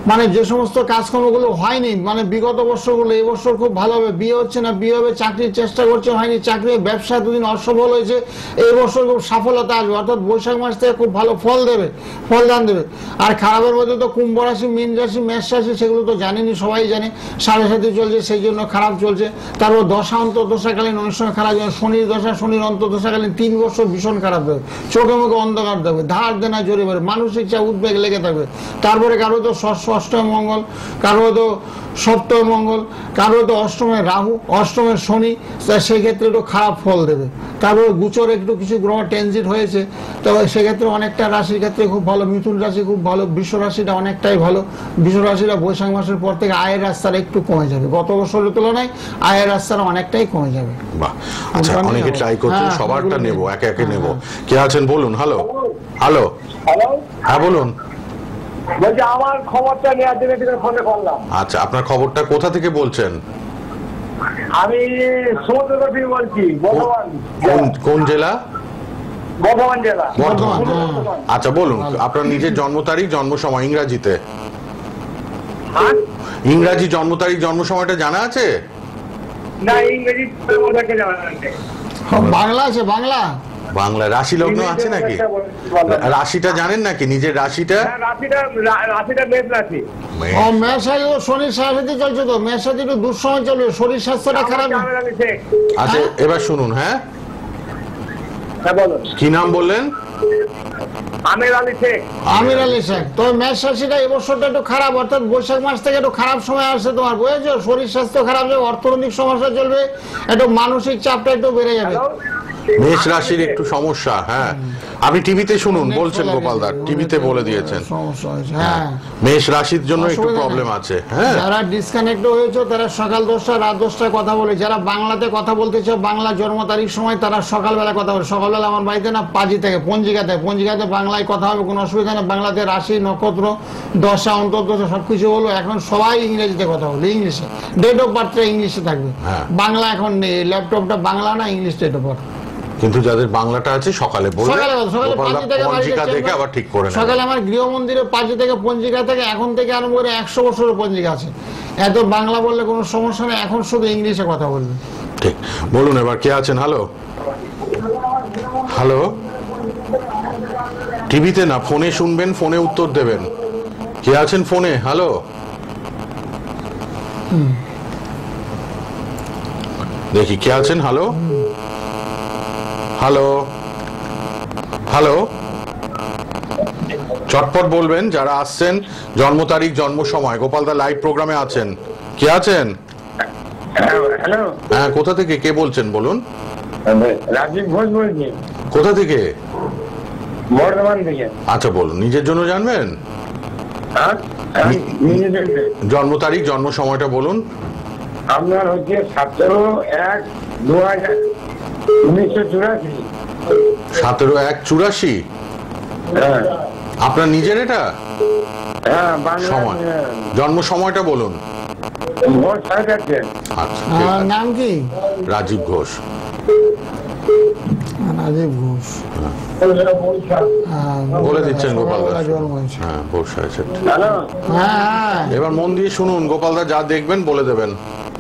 মানে যে সমস্ত কাজকর্মগুলো হয়নি, মানে বিগত বছরগুলো, এই বছর খুব ভালো হবে। বিয়ে হচ্ছে না, বিয়ে হবে। চাকরির চেষ্টা করছে, হয়নি। চাকরি, ব্যবসা দুদিন অসফল হয়েছে, এই বছর খুব সফলতা আসবে। অর্থাৎ বৈশাখ মাস থেকে খুব ভালো ফল দেবে, ফলদান দেবে। আর খারাপের মধ্যে তো কুম্ভ রাশি, মীন রাশি, মেষ রাশি, সেগুলো তো জানেনি, সবাই জানে। সাড়ে সাথে চলছে, সেই জন্য খারাপ চলছে। তারপর দশা অন্তর্দশাকালীন অনেক সময় খারাপ যাবে। শনির দশা, শনির অন্তর্দশাকালীন 3 বছর ভীষণ খারাপ দেবে। চোখে মুখে অন্ধকার দেবে, ধার দেনা জড়িয়ে পড়বে, মানসিক চাপ, উদ্বেগ লেগে থাকবে। তারপরে কারো তো ষষ্ঠ মঙ্গল, কারো তো সপ্তম মঙ্গল, কারো তো অষ্টমে রাহু, অষ্টমে শনি, সেই ক্ষেত্রে একটু খারাপ ফল দেবে। তারপরে গুচর একটু কিছু গ্রহ ট্রানজিট হয়েছে, তবে সেক্ষেত্রে অনেকটা রাশির ক্ষেত্রে খুব ভালো। মিথুন রাশি খুব ভালো, বৃষ রাশিটা অনেকটাই ভালো। বৃষ রাশিটা বৈশাখ মাসের পর থেকে আয়ের রাস্তাটা একটু কমে যাবে, গত বছরের তুলনায় আয়ের রাস্তাটা অনেকটাই কমে যাবে। বাহ, আচ্ছা, অনেকে ট্রাই করছেন, সবারটা নেব, একে একে নেব। কে আছেন বলুন? হ্যালো হ্যালো হ্যাঁ বলুন। বলছি আমার খবরটা নেওয়ার জন্য ফোনে করলাম। আচ্ছা, আপনার খবরটা কোথা থেকে বলছেন? আমি সমুদ্র থেকে বলছি, বর্ধমান। কোন জেলা? বর্ধমান জেলা। বর্ধমান। আচ্ছা বলুন, আপনার নিজের জন্ম তারিখ, জন্ম সময় ইংরাজিতে। ইংরাজি জন্ম তারিখ, জন্ম সময়টা জানা আছে? না, ইংরেজি জানা নেই। বাংলা আছে, বাংলা। বাংলা রাশি লগ্ন আছে নাকি? রাশিটা জানেন নাকি, নিজের রাশিটা? রাশিটা মেষ রাশি। ও, মেষ রাশি তো শনির সাথে চলছে তো, মেষ রাশি একটু দুঃসময় চলবে, শরীর স্বাস্থ্যটা খারাপ। আচ্ছা এবার শুনুন। হ্যাঁ বলুন, কি নাম বললেন? আমির আলী শেখ। আমির আলী শেখ। তবে মেষ রাশিটা এবছরটা একটু খারাপ, অর্থাৎ বৈশাখ মাস থেকে একটু খারাপ সময় আসছে তোমার, বুঝেছো? শরীর স্বাস্থ্য খারাপ যাবে, অর্থনৈতিক সমস্যা চলবে, একটু মানসিক চাপটা একটু বেড়ে যাবে। মেষ রাশির একটু সমস্যা, হ্যাঁ আপনি টিভিতে শুনুন, বলছেন গোপালদার টিভিতে বলে দিয়েছেন সমস্যা হয়েছে, হ্যাঁ মেষ রাশির জন্য একটু অসুবিধা প্রবলেম নেই। আছে। হ্যাঁ যারা ডিসকানেক্ট হয়েছে তারা সকাল 10টা রাত 10টায় কথা বলে, যারা বাংলাতে কথা বলতে চাও বাংলা জন্ম তারিখ সময় তারা সকালবেলা কথা বলে। সকালবেলা আমার বাড়িতে না পাজি থেকে পঞ্জিকাতে বাংলায় কথা হবে, কোনো অসুবিধা নেই। বাংলাতে রাশি নক্ষত্র দশা অন্তর্দশা সবকিছু হলো। এখন সবাই ইংরেজিতে কথা বলে, ইংলিশে ডেট অফ বার্থটা ইংলিশে থাকবে, হ্যাঁ। বাংলা এখন নেই। ল্যাপটপটা বাংলা না ইংলিশ ডেট অফ বার্থ। কিন্তু যাদের বাংলাটা আছে সকালে বললে সকালে গোপালদা পাঁচি থেকে পঞ্জিকা বাড়িতে দেখে আবার ঠিক করে নেবে। সকালে আমার গৃহ মন্দিরে পাঁচি থেকে পঞ্জিকা থেকে এখন থেকে আরম্ভ করে 100 বছরের পঞ্জিকা আছে। এত বাংলা বললে কোনো সমস্যা নেই, এখন শুধু ইংলিশে কথা বলবে। ঠিক, বলুন এবার কে আছেন? হ্যালো হ্যালো, টিভিতে না ফোনে শুনবেন, ফোনে উত্তর দেবেন। কে আছেন ফোনে? হ্যালো, দেখি কে আছেন। হ্যালো হ্যালো হ্যালো, চটপট বলবেন যারা আসছেন, জন্ম তারিখ জন্ম সময়। গোপালদা লাইভ প্রোগ্রামে আছেন, কে আছেন? হ্যালো, হ্যাঁ, কোথা থেকে কে বলছেন বলুন? রাজীব ঘোষ বলছি, কোথা থেকে? বর্ধমান থেকে। আচ্ছা বলুন, নিজের জন্য জানবেন? হ্যাঁ, আমি নিজেদের জন্ম তারিখ জন্ম সময়টা বলুন। আপনার হচ্ছে 17/1/1984। 17/1/84। হ্যাঁ আপনার নিজের এটা হ্যাঁ, বাংলা সময়, জন্ম সময়টা বলুন। ভোর 4:30। আচ্ছা ঠিক আর আছে। নাম কি? রাজীব ঘোষ। রাজীব ঘোষ। হ্যাঁ, বলে দিচ্ছেন গোপালদা। সকালবেলা জন্ম হয়েছে। হ্যাঁ, ভোর 4:30। হ্যালো, হ্যাঁ এবার মন দিয়ে শুনুন, গোপালদা যা দেখবেন বলে দেবেন।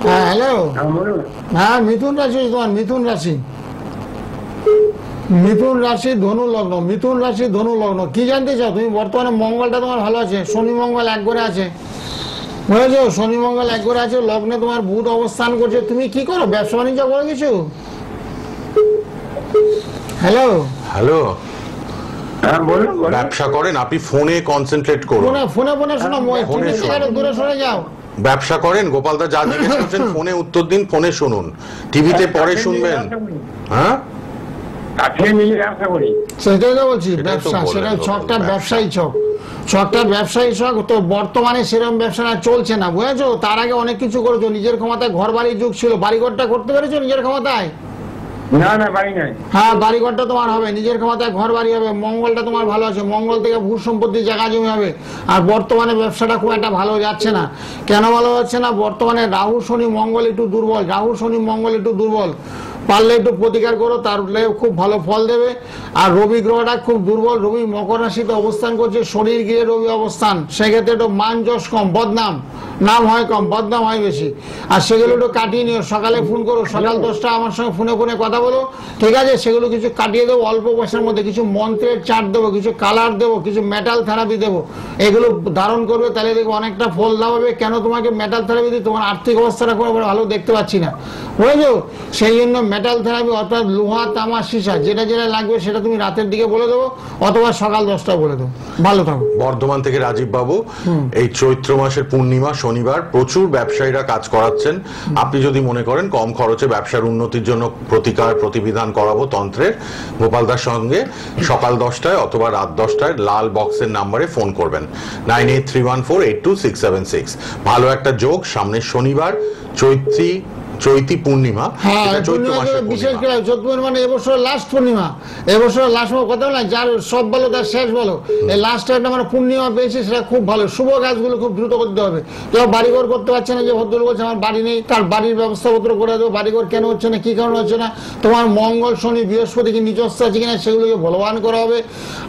হ্যাঁ হ্যালো, হ্যাঁ বলুন। হ্যাঁ মিথুন রাশি তোমার, মিথুন রাশি, মিথুন রাশি ধনু লগ্ন, মিথুন রাশি ধনু লগ্ন। কি জানতে চাও তুমি? বর্তমানে মঙ্গলটা তোমার ভালো আছে, শনি মঙ্গল এক ঘরে আছে, বুঝেছো? শনি মঙ্গল এক ঘরে আছে, লগ্নে তোমার বুধ অবস্থান করছে। তুমি কি করো, ব্যবসা বাণিজ্য করো কিছু? হ্যালো, হ্যালো, হ্যাঁ বলুন বলুন। ব্যবসা করেন আপনি, ফোনে কনসেন্ট্রেট করুন। ফোনে ফোনে ফোনে শোনো, ফোনে শোনো। দূরে সরে যাও। ব্যবসা করেন গোপালদা, যা জিজ্ঞেস করছেন ফোনে উত্তর দিন, ফোনে শুনুন, টিভিতে পরে শুনবেন। হ্যাঁ, কাছে মিলে ব্যবসা করি। সেটাই তো বলছি, সেটাই তো ব্যবসা, বললেন সেটা তো, ছকটা ব্যবসা। ব্যবসায়ী ছক, ছকটা ব্যবসায়ী ছক। তো বর্তমানে সেরকম ব্যবসাটা চলছে না, বুঝেছো? তার আগে অনেক কিছু করেছো, নিজের ক্ষমতায় ঘর বাড়ির যুগ ছিল, বাড়িঘরটা করতে পেরেছো নিজের ক্ষমতায়? না না, বাড়ি নাই। হ্যাঁ, বাড়িঘরটা তোমার হবে, নিজের ক্ষমতায় ঘর বাড়ি হবে। মঙ্গলটা তোমার ভালো আছে, মঙ্গল থেকে ভূ সম্পত্তি জায়গা জমি হবে। আর বর্তমানে ব্যবসাটা খুব একটা ভালো যাচ্ছে না। কেন ভালো যাচ্ছে না? বর্তমানে রাহু শনি মঙ্গল একটু দুর্বল, রাহু শনি মঙ্গল একটু দুর্বল। পারলে একটু প্রতিকার করো, তাহলে খুব ভালো ফল দেবে। আর রবি গ্রহটা খুব দুর্বল, রবি মকর রাশিতে অবস্থান করছে, শনির গৃহে রবি অবস্থান। সেক্ষেত্রে একটু মান যশ কম, বদনাম, নাম হয় কম, বদনাম হয় বেশি। আর সেগুলো একটু কাটিয়ে নিও। সকালে ফোন করো, সকাল 10টা আমার সঙ্গে ফোনে ফোনে কথা বলো, ঠিক আছে? সেগুলো কিছু কাটিয়ে দেবো অল্প পয়সার মধ্যে, কিছু মন্ত্রের চার্ট দেবো, কিছু কালার দেবো, কিছু মেটাল থেরাপি দেবো। এগুলো ধারণ করবে, তাহলে দেখবো অনেকটা ফল লাভ হবে। কেন তোমাকে মেটাল থেরাপি দিই? তোমার আর্থিক অবস্থাটা খুব ভালো দেখতে পাচ্ছি না, বুঝেছো? সেই জন্য মেটাল থেরাপি, অর্থাৎ লোহা তামা সীসা, যেটা যেটা লাগবে সেটা তুমি রাতের দিকে বলে দেবো, অথবা সকাল 10টা বলে দেবো। ভালো থাকো। বর্ধমান থেকে রাজীব বাবু। এই চৈত্র মাসের পূর্ণিমা শনিবার প্রচুর ব্যবসায়ীরা কাজ করাচ্ছেন। আপনি যদি মনে করেন কম খরচে ব্যবসার উন্নতির জন্য প্রতিকার প্রতিবিধান করাবো তন্ত্রের, গোপালদার সঙ্গে সকাল 10টায় অথবা রাত 10টায় লাল বক্সের নাম্বারে ফোন করবেন, 9831482676। ভালো একটা যোগ, সামনের শনিবার চৈতি পূর্ণিমা, হ্যাঁ, এটা চৈত্র মাসের বিশেষ পূর্ণিমা। করে চৈত্র মানে এবছর লাস্ট পূর্ণিমা, এবছর লাস্ট কথা বলে যার সব বলো তার শেষ বলো, এই লাস্ট একটা মানে পূর্ণিমা পেয়েছে, সেটা খুব ভালো। শুভ কাজগুলো খুব দ্রুত করতে হবে। কেউ বাড়িঘর করতে পারছে না, যে ভদ্র বলছে আমার বাড়ি নেই, তার বাড়ির ব্যবস্থাপত্র করে দেবো। বাড়িঘর কেন হচ্ছে না, কি কারণ হচ্ছে না, তোমার মঙ্গল শনি বৃহস্পতি কি নিজস্ব আছে কিনা, সেগুলোকে বলবান করা হবে।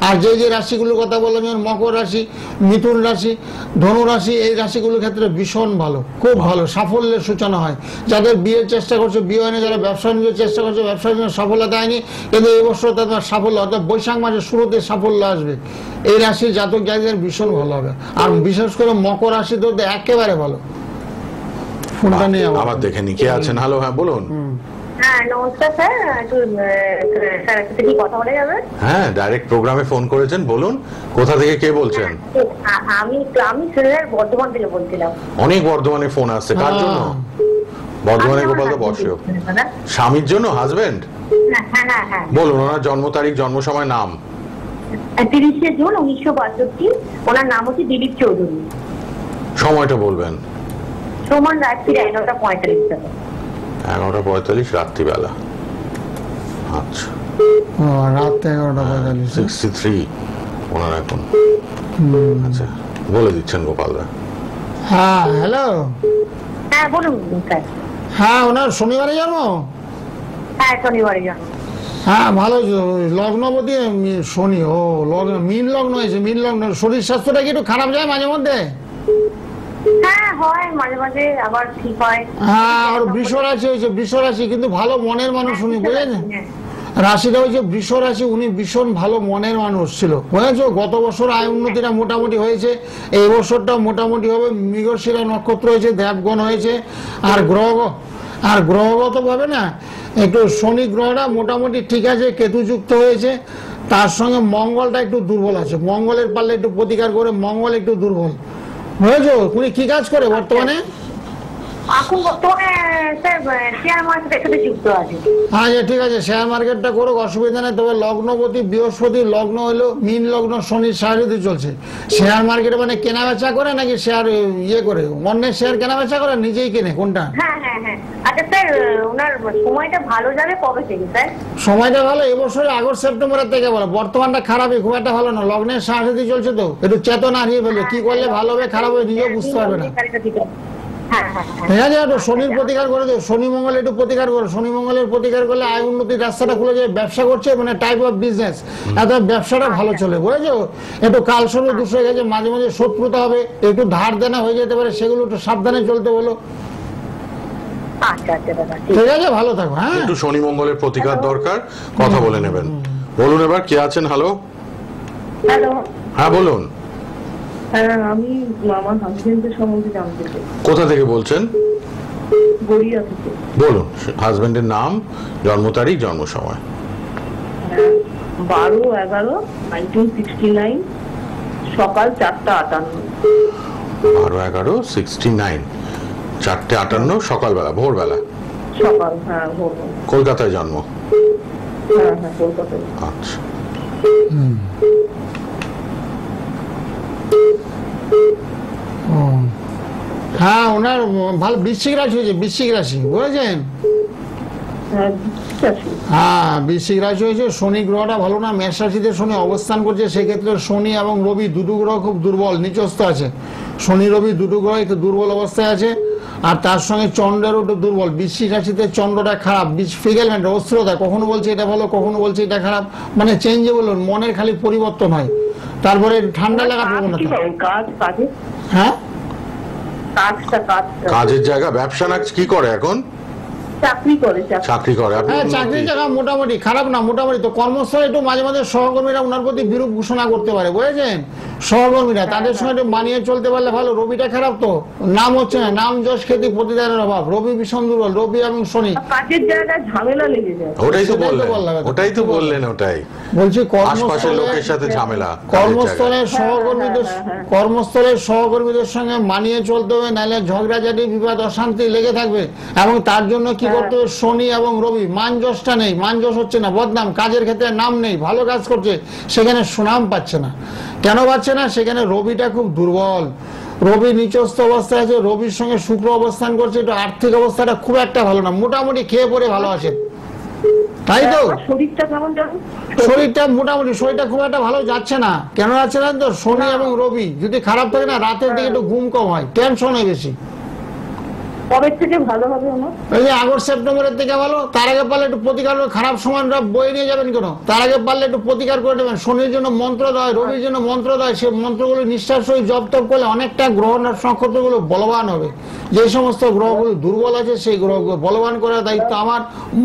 আর যে যে রাশিগুলোর কথা বললাম, যেমন মকর রাশি, মিথুন রাশি, ধনু রাশি, এই রাশিগুলোর ক্ষেত্রে ভীষণ ভালো, খুব ভালো সাফল্যের সূচনা হয়। যাদের বিয়ের চেষ্টা করছে বিয়ে হয়নি, যারা ব্যবসা বাণিজ্যের চেষ্টা করছে ব্যবসার জন্য সফলতা হয়নি, কিন্তু এই বছর তাদের সাফল্য, অর্থাৎ বৈশাখ মাসের শুরুতে সাফল্য আসবে। এই রাশির জাতক জাতিদের ভীষণ ভালো হবে। আর বিশেষ করে মকর রাশি তো একেবারে ভালো। ফোনটা নিয়ে আবার দেখে নি কে আছেন। হ্যালো, হ্যাঁ বলুন। হ্যাঁ নমস্কার স্যার, একটু স্যারের সাথে কি কথা বলা যাবে? হ্যাঁ, ডাইরেক্ট প্রোগ্রামে ফোন করেছেন, বলুন কোথা থেকে কে বলছেন? আমি স্যার বর্ধমান থেকে বলছিলাম। অনেক বর্ধমানে ফোন আসছে, কার জন্য? বর্ধমানে আমি আমার গোপালদা husband বসেও বলছি, দাদা। স্বামীর জন্য হাজবেন্ড? হ্যাঁ। বলুন ওনার জন্ম তারিখ, জন্ম সময়, নাম। 30শে জুন 1962। ওনার নাম হচ্ছে দিলীপ চৌধুরী। সময়টা বলবেন। সমান রাত্রি 11:45। 11:45 রাত্রিবেলা। আচ্ছা, ও, রাত 11:45। 63 ওনার এখন। আচ্ছা, বলে দিচ্ছেন গোপালদা। হ্যাঁ, হ্যালো। হ্যাঁ বলুন স্যার। হ্যাঁ, ওনার শনিবারে জন্ম। হ্যাঁ শনিবারে জন্ম। হ্যাঁ, ভালো। লগ্নপতি শনি। ও, লগ্ন মীন লগ্ন হয়েছে। মীন লগ্ন। শরীর স্বাস্থ্যটা কি একটু খারাপ যায় মাঝে মধ্যে? হ্যাঁ হয় মাঝে মাঝে, আবার ঠিক হয়। হ্যাঁ, আর বৃষ রাশি হয়েছে। বৃষ রাশি কিন্তু ভালো মনের মানুষ উনি, বুঝলেন? হ্যাঁ। রাশিটা হয়েছে বৃষ রাশি। উনি ভীষণ ভালো মনের মানুষ ছিল, বুঝেছো? গত বছর আয় উন্নতিটা মোটামুটি হয়েছে, এই বছরটা মোটামুটি হবে। মৃগশিরা নক্ষত্র হয়েছে, দেবগণ হয়েছে। আর গ্রহগত ভাবে না একটু শনি গ্রহটা মোটামুটি ঠিক আছে, কেতুযুক্ত হয়েছে। তার সঙ্গে মঙ্গলটা একটু দুর্বল আছে। মঙ্গলের পারলে একটু প্রতিকার করে, মঙ্গল একটু দুর্বল, বুঝেছো? উনি কি কাজ করে বর্তমানে? এখন বর্তমানে স্যার শেয়ার মার্কেটের সাথে যুক্ত আছে। আচ্ছা, ঠিক আছে, শেয়ার মার্কেটটা করুক, অসুবিধা নেই। তবে লগ্নপতি বৃহস্পতি, লগ্ন হলো মীন লগ্ন, শনির সাহায্যে চলছে। শেয়ার মার্কেটে মানে কেনা বেচা করে নাকি শেয়ার ইয়ে করে, অন্যের শেয়ার কেনা বেচা করে, নিজেই কেনে, কোনটা? হ্যাঁ। আচ্ছা স্যার, ওনার সময়টা ভালো যাবে কবে থেকে স্যার? সময়টা ভালো এবছরে আগস্ট সেপ্টেম্বরের থেকে ভালো। বর্তমানটা খারাপই, খুব একটা ভালো না। লগ্নের সাহায্যে চলছে তো, একটু চেতনা হারিয়ে ফেলবে। কি করলে ভালো হবে খারাপ হবে নিজেও বুঝতে পারবে না। হ্যাঁ। ঠিক আছে, একটু শনির প্রতিকার করে দেবো। শনি মঙ্গল একটু প্রতিকার করো। শনি মঙ্গলের প্রতিকার করলে আয় উন্নতির রাস্তাটা খুলে যাবে। ব্যবসা করছে মানে টাইপ অফ বিজনেস, এত ব্যবসাটা ভালো চলে, বুঝেছো? একটু কালসর্প দূষ হয়ে গেছে, মাঝে মাঝে শত্রুতা হবে, একটু ধার দেনা হয়ে যেতে পারে, সেগুলো একটু সাবধানে চলতে বলো। আচ্ছা দাদা, ঠিক আছে, ভালো থাকো। হ্যাঁ, একটু শনি মঙ্গলের প্রতিকার দরকার, কথা বলে নেবেন। বলুন এবার কে আছেন? হ্যালো। হ্যালো। হ্যাঁ বলুন। হ্যাঁ, আমি আমার হাজবেন্ডের সম্বন্ধে জানতে চাই। কোথা থেকে বলছেন? গড়িয়া থেকে। বলুন হাজবেন্ডের নাম, জন্ম তারিখ, জন্ম সময়। 12/11/1969 সকাল 4:58। 12/11/69 4:58 সকালবেলা, ভোরবেলা। সকাল, হ্যাঁ ভোর। কলকাতায় জন্ম। হ্যাঁ কলকাতায়। আচ্ছা, হ্যাঁ, ওনার ভালো বৃশ্চিক রাশি হয়েছে। বৃশ্চিক রাশি, বুঝেছেন? হ্যাঁ ঠিক আছে। হ্যাঁ, বৃশ্চিক রাশি হয়েছে। শনি গ্রহটা ভালো না, মেষ রাশিতে শনি অবস্থান করছে। সেক্ষেত্রে শনি এবং রবি দুটো গ্রহ খুব দুর্বল, নিচস্থ আছে। শনি রবি দুটো গ্রহ একটু দুর্বল অবস্থায় আছে। আর তার সঙ্গে চন্দ্রেরও একটু দুর্বল। বৃশ্চিক রাশিতে চন্দ্রটা খারাপ, ফিগেলমেন্ট, অস্থিরতা, কখনো বলছে এটা ভালো, কখনো বলছে এটা খারাপ, মানে চেঞ্জেবল, মনের খালি পরিবর্তন হয়। তারপরে ঠান্ডা লাগা প্রবণতা। হ্যাঁ, কাজের জায়গা, ব্যবসা না কি করে এখন? চাকরি করে। চাকরি করে। আপনি হ্যাঁ, চাকরির জায়গা মোটামুটি খারাপ না, মোটামুটি। তো কর্মস্থলে একটু মাঝে মাঝে সহকর্মীরা ওনার প্রতি বিরূপ ঘোষণা করতে পারে, বুঝেছেন? সহকর্মীরা তাদের সঙ্গে একটু মানিয়ে চলতে পারলে ভালো। রবিটা খারাপ তো, নাম হচ্ছে না, নাম যশ খ্যাতি প্রতিদানের অভাব। রবি ভীষণ দুর্বল, রবি এবং শনি। কাজের জায়গায় ঝামেলা লেগে যায়। ওটাই তো সেটাই তো বললেন, বললাম। ওটাই তো বললেন, ওটাই বলছি আশপাশের লোকের সাথে ঝামেলা। কর্মস্থলের সহকর্মীদের সঙ্গে মানিয়ে চলতে হবে, নাহলে ঝগড়াঝাটি, বিবাদ, অশান্তি লেগে থাকবে। এবং তার জন্য কি করতে হবে? শনি এবং রবি, মান যশটা নেই, মান যশ হচ্ছে না, বদনাম। কাজের ক্ষেত্রে নাম নেই, ভালো কাজ করছে, সেখানে সুনাম পাচ্ছে না। কেন পাচ্ছে না? সেখানে রবিটা খুব দুর্বল। রবি নিচস্থ অবস্থায় আছে, রবির সঙ্গে শুক্র অবস্থান করছে। একটু আর্থিক অবস্থাটা খুব একটা ভালো না, মোটামুটি খেয়ে পরে ভালো আছে, তাই তো? শরীরটা কেমন যাবে? শরীরটা মোটামুটি, শরীরটা খুব একটা ভালো যাচ্ছে না। কেন যাচ্ছে না? তো শনি এবং রবি যদি খারাপ থাকে না, রাতের দিকে একটু ঘুম কম হয়, টেনশন হয় বেশি। কবে থেকে ভালো হবে আমার? ওই যে আগস্ট সেপ্টেম্বরের থেকে ভালো। তার আগে পারলে একটু প্রতিকার, খারাপ সময়টা বয়ে নিয়ে যাবেন কেন? তার আগে পারলে একটু প্রতিকার করে দেবেন। শনির জন্য মন্ত্র দেয়, রবির জন্য মন্ত্র দেয়। সেই মন্ত্রগুলো নিষ্ঠার সহিত জপ তপ করলে অনেকটা গ্রহ নক্ষত্রগুলো বলবান হবে। যে সমস্ত গ্রহগুলো দুর্বল আছে সেই গ্রহগুলো বলবান করার দায়িত্ব আমার।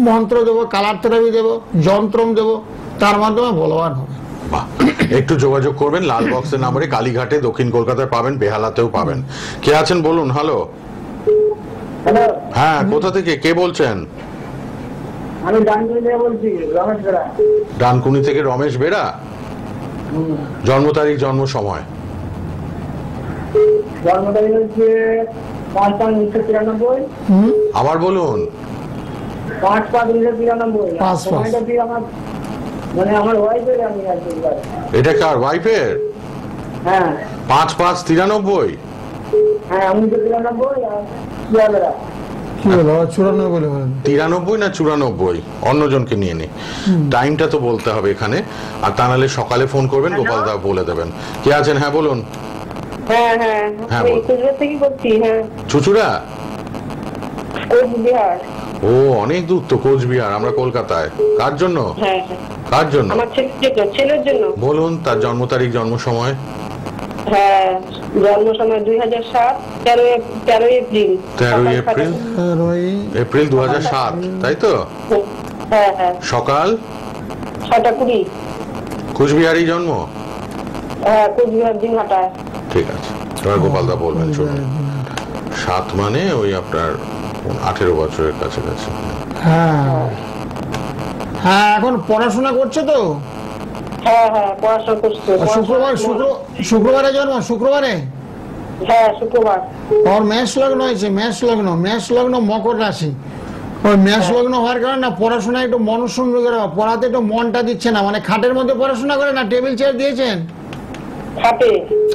মন্ত্র দেবো, কালার থেরাপি দেবো, যন্ত্রম দেবো, তার মাধ্যমে বলবান হবে। একটু যোগাযোগ করবেন লাল বক্সের নাম্বারে। কালীঘাটে, দক্ষিণ কলকাতায় পাবেন, বেহালাতেও পাবেন। কে আছেন বলুন? হ্যালো। হ্যাঁ, কোথা থেকে কে বলছেন? আমি ডানকুনি থেকে বলছি, রমেশ বেড়া। ডানকুনি থেকে রমেশ বেড়া। জন্ম তারিখ, জন্ম সময়। জন্ম তারিখ হচ্ছে 5/1993, আবার বলুন। 5/1993। 5/5 সময়টা দিয়ে আমার মানে আমার ওয়াইফের আমি আর কি বলবো। এটা কার ওয়াইফের? হ্যাঁ 5/5/93। হ্যাঁ 1993 আর ইয়াবেরা। কি বলো 94 বলে বলেন 93 না 94? অন্যজনকে নিয়ে নি, টাইমটা তো বলতে হবে এখানে, আর তা নাহলে সকালে ফোন করবেন, গোপাল দা বলে দেবেন। কে আছেন? হ্যাঁ বলুন। হ্যাঁ হ্যাঁ হ্যাঁ, আমি বল। কুচবিহার থেকে করছি। হ্যাঁ চুচুড়া? কোচবিহার। ও অনেক দূর তো, কোচবিহার, আমরা কলকাতায়। কার জন্য? হ্যাঁ কার জন্য? আমার ছেলের জন্য। বলুন তার জন্ম তারিখ, জন্ম সময়। হ্যাঁ জন্ম সময় 2007 13 এপ্রিল। 13 এপ্রিল। এপ্রিল 2007, তাই তো? হ্যাঁ হ্যাঁ সকাল 6:20। কোচবিহারই জন্ম। হ্যাঁ কোচবিহার দিনহাটায়। ঠিক আছে, এবার গোপাল দা বলবেন শুনুন। 7 মানে ওই আপনার 18 বছরের কাছাকাছি। হ্যাঁ হ্যাঁ এখন পড়াশোনা করছে তো? হ্যাঁ হ্যাঁ পড়াশোনা করছে। শুক্রবারে জন্ম, শুক্রবারে? হ্যাঁ শুক্রবার। ওর মেষ লগ্ন হয়েছে, মেষ লগ্ন মকর রাশি। ওই মেষ লগ্ন হওয়ার কারণে না পড়াশোনা একটু মনঃসংযোগ করে, পড়াতে একটু মনটা দিচ্ছে না। মানে খাটের মধ্যে পড়াশোনা করে না, টেবিল চেয়ার দিয়েছেন, খাটে।